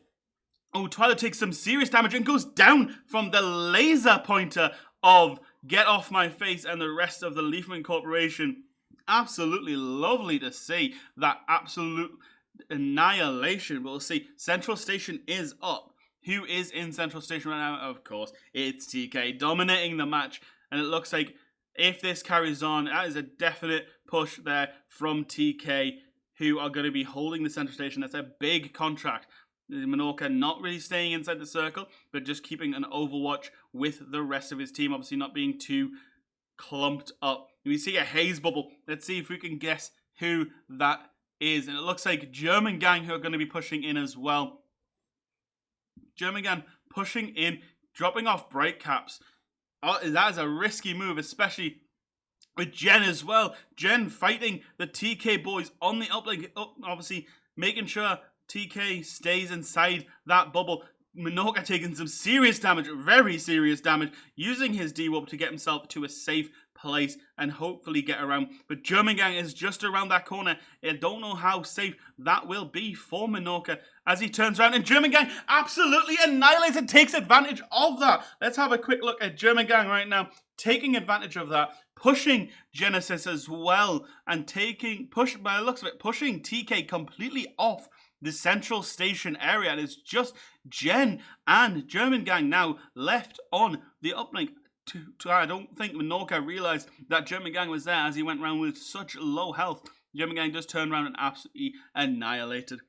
Oh, Twilo takes some serious damage and goes down from the laser pointer of Get Off My Face and the rest of the Leafman Corporation. Absolutely lovely to see that absolute annihilation. We'll see. Central Station is up. Who is in Central Station right now? Of course, it's TK dominating the match. And it looks like if this carries on, that is a definite push there from TK, who are going to be holding the Central Station. That's a big contract. Menorca not really staying inside the circle, but just keeping an overwatch with the rest of his team. Obviously not being too clumped up. We see a haze bubble. Let's see if we can guess who that is. And it looks like German Gang who are going to be pushing in as well. German Gang pushing in, dropping off bright caps. Oh, that is a risky move, especially with Jen as well. Jen fighting the TK boys on the uplink, obviously making sure TK stays inside that bubble. Menorca taking some serious damage, very serious damage, using his D-Warp to get himself to a safe place and hopefully get around. But German Gang is just around that corner. I don't know how safe that will be for Menorca as he turns around. And German Gang absolutely annihilates and takes advantage of that. Let's have a quick look at German Gang right now. taking advantage of that, pushing Genesis as well, and by the looks of it, pushing TK completely off the central station area. And it's just Gen and German Gang now left on the uplink. I don't think Menorca realized that German Gang was there as he went around with such low health. German Gang just turned around and absolutely annihilated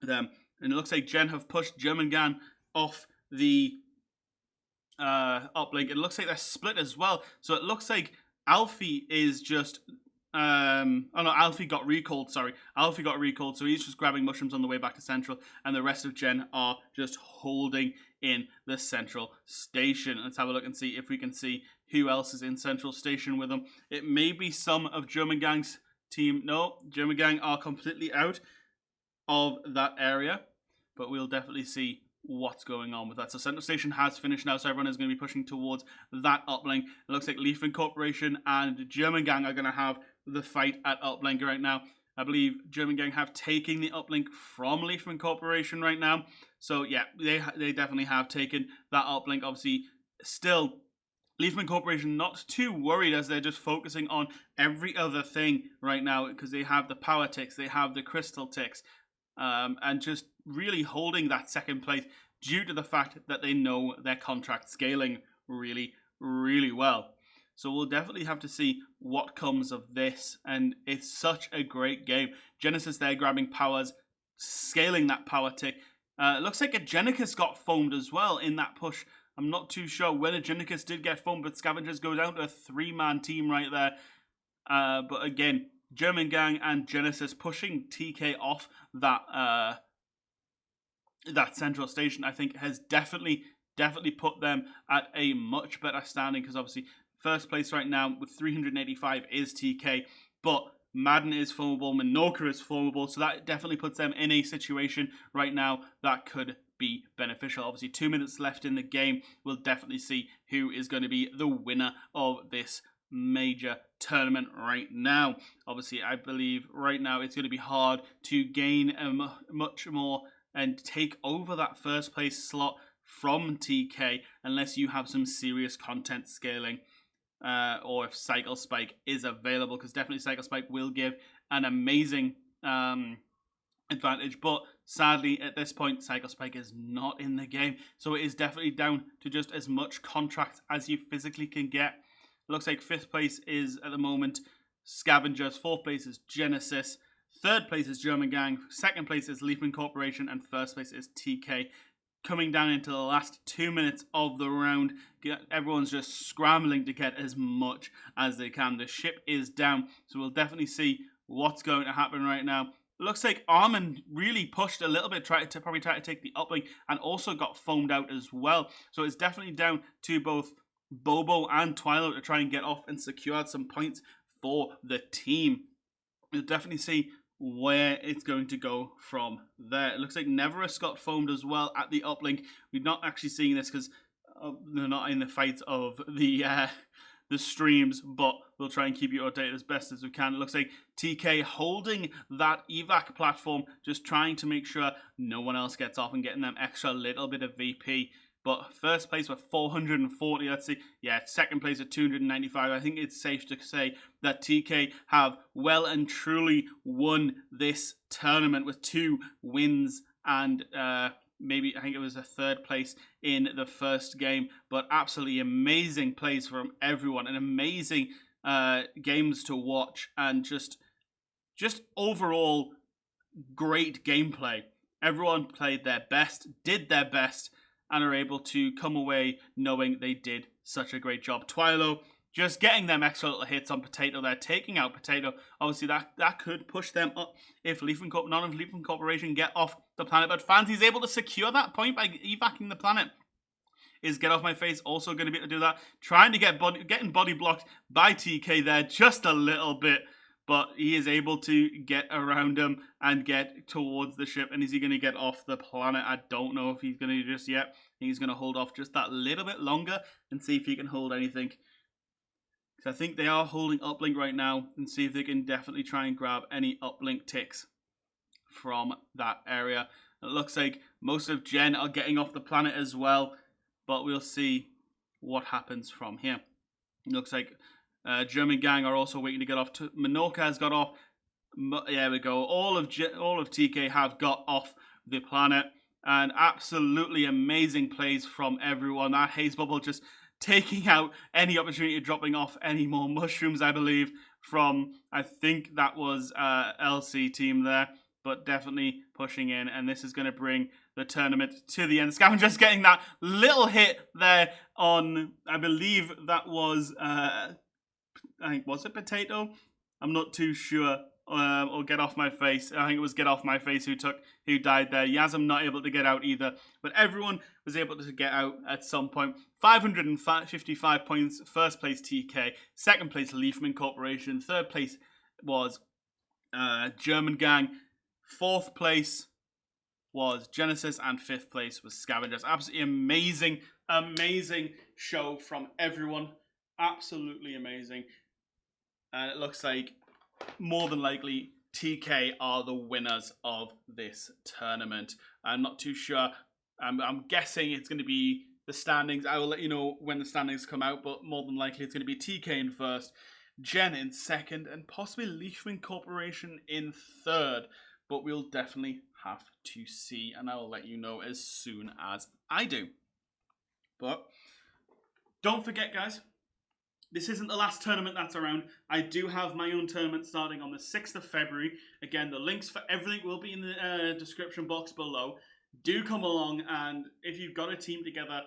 them. And it looks like Gen have pushed German Gang off the uplink. It looks like they're split as well. So it looks like Alfie is just Alfie got recalled, Alfie got recalled, so he's just grabbing mushrooms on the way back to Central, and the rest of Gen are just holding in the Central Station. Let's have a look and see if we can see who else is in Central Station with them. It may be some of German Gang's team. No, German Gang are completely out of that area, but we'll definitely see what's going on with that. So Central Station has finished now, so everyone is going to be pushing towards that uplink. It looks like Leafman Corporation and German Gang are going to have the fight at uplink right now. I believe German Gang have taken the uplink from Leafman Corporation right now. So yeah, they definitely have taken that uplink. Obviously, still, Leafman Corporation not too worried as they're just focusing on every other thing right now because they have the power ticks, they have the crystal ticks, and just really holding that second place due to the fact that they know their contract scaling really, really well. So we'll definitely have to see what comes of this, and it's such a great game. Genesis there grabbing powers, scaling that power tick. It looks like a Genicus got foamed as well in that push. I'm not too sure whether Genicus did get foamed, but Scavengers go down to a 3-man team right there. But again, German Gang and Genesis pushing TK off that that Central Station, I think, has definitely put them at a much better standing, because obviously first place right now with 385 is TK, but Madden is formable, Menorca is formable, so that definitely puts them in a situation right now that could be beneficial. Obviously 2 minutes left in the game. We'll definitely see who is going to be the winner of this major tournament right now. Obviously, I believe right now it's going to be hard to gain much more and take over that first place slot from TK unless you have some serious content scaling, or if Cycle Spike is available, because definitely Cycle Spike will give an amazing advantage, but sadly at this point Cycle Spike is not in the game, so it is definitely down to just as much contract as you physically can get. It looks like 5th place is at the moment Scavengers, 4th place is Genesis, 3rd place is German Gang, 2nd place is Leafman Corporation, and 1st place is TK. Coming down into the last 2 minutes of the round, everyone's just scrambling to get as much as they can. The ship is down, so we'll definitely see what's going to happen right now. It looks like Armin really pushed a little bit, probably try to take the uplink, and also got foamed out as well. So it's definitely down to both Bobo and Twilo to try and get off and secure some points for the team. We'll definitely see where it's going to go from there. It looks like Neverus got foamed as well at the uplink. We're not actually seeing this because they're not in the fights of the streams, but we'll try and keep you updated as best as we can. It looks like TK holding that evac platform, just trying to make sure no one else gets off and getting them extra little bit of VP. But first place with 440, let's see. Yeah, 2nd place at 295. I think it's safe to say that TK have well and truly won this tournament with 2 wins and maybe, I think it was a 3rd place in the first game. But absolutely amazing plays from everyone, and amazing games to watch, and just overall great gameplay. Everyone played their best, did their best, and are able to come away knowing they did such a great job. Twilo just getting them extra little hits on Potato there, taking out Potato. Obviously, that could push them up if none of Leafman Corporation get off the planet. But Fancy's able to secure that point by evacing the planet. Is Get Off My Face also going to be able to do that? Trying to getting body blocked by TK there just a little bit. But he is able to get around him and get towards the ship. And is he going to get off the planet? I don't know if he's going to just yet. I think he's going to hold off just that little bit longer and see if he can hold anything. Because I think they are holding uplink right now, and see if they can definitely try and grab any uplink ticks from that area. It looks like most of Gen are getting off the planet as well, but we'll see what happens from here. Looks like German gang are also waiting to get off. Menorca has got off. There we go. All of TK have got off the planet. And absolutely amazing plays from everyone. That haze bubble just taking out any opportunity of dropping off any more mushrooms, I believe, from, I think that was LC team there, but definitely pushing in. And this is going to bring the tournament to the end. Scavenger's getting that little hit there on, I believe that was, I think, was it Potato? I'm not too sure. Or Get Off My Face. I think it was Get Off My Face who died there. Yazam not able to get out either. But everyone was able to get out at some point. 555 points. First place TK. Second place Leafman Corporation. Third place was German Gang. Fourth place was Genesis. And fifth place was Scavengers. Absolutely amazing show from everyone. Absolutely amazing. And it looks like more than likely TK are the winners of this tournament. I'm not too sure. I'm guessing it's going to be the standings. I will let you know when the standings come out, but more than likely it's going to be TK in first, Gen in second, and possibly Leafman Corporation in third. But we'll definitely have to see, and I will let you know as soon as I do. But don't forget, guys, this isn't the last tournament that's around. I do have my own tournament starting on the 6th of February. Again, the links for everything will be in the description box below. Do come along, and if you've got a team together,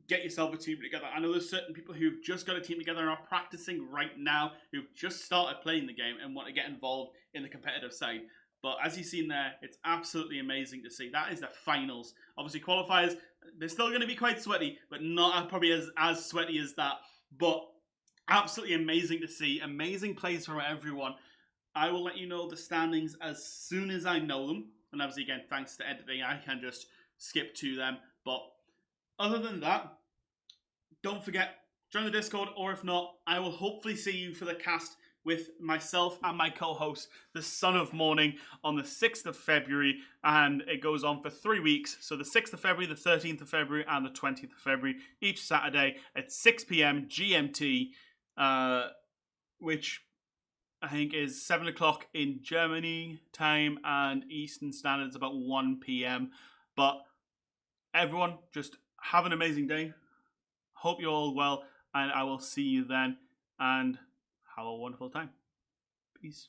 get yourself a team together. I know there's certain people who've just got a team together and are practicing right now, who've just started playing the game and want to get involved in the competitive side. But as you've seen there, it's absolutely amazing to see. That is the finals. Obviously, qualifiers, they're still going to be quite sweaty, but not probably as sweaty as that. But absolutely amazing to see. Amazing plays from everyone. I will let you know the standings as soon as I know them. And obviously, again, thanks to editing, I can just skip to them. But other than that, don't forget, join the Discord, or if not, I will hopefully see you for the cast with myself and my co-host, the Son of Morning, on the 6th of February, and it goes on for 3 weeks. So the 6th of February, the 13th of February, and the 20th of February, each Saturday at 6 p.m. GMT, which I think is 7 o'clock in Germany time, and Eastern Standard is about 1 p.m. But everyone, just have an amazing day. Hope you're all well, and I will see you then, and have a wonderful time. Peace.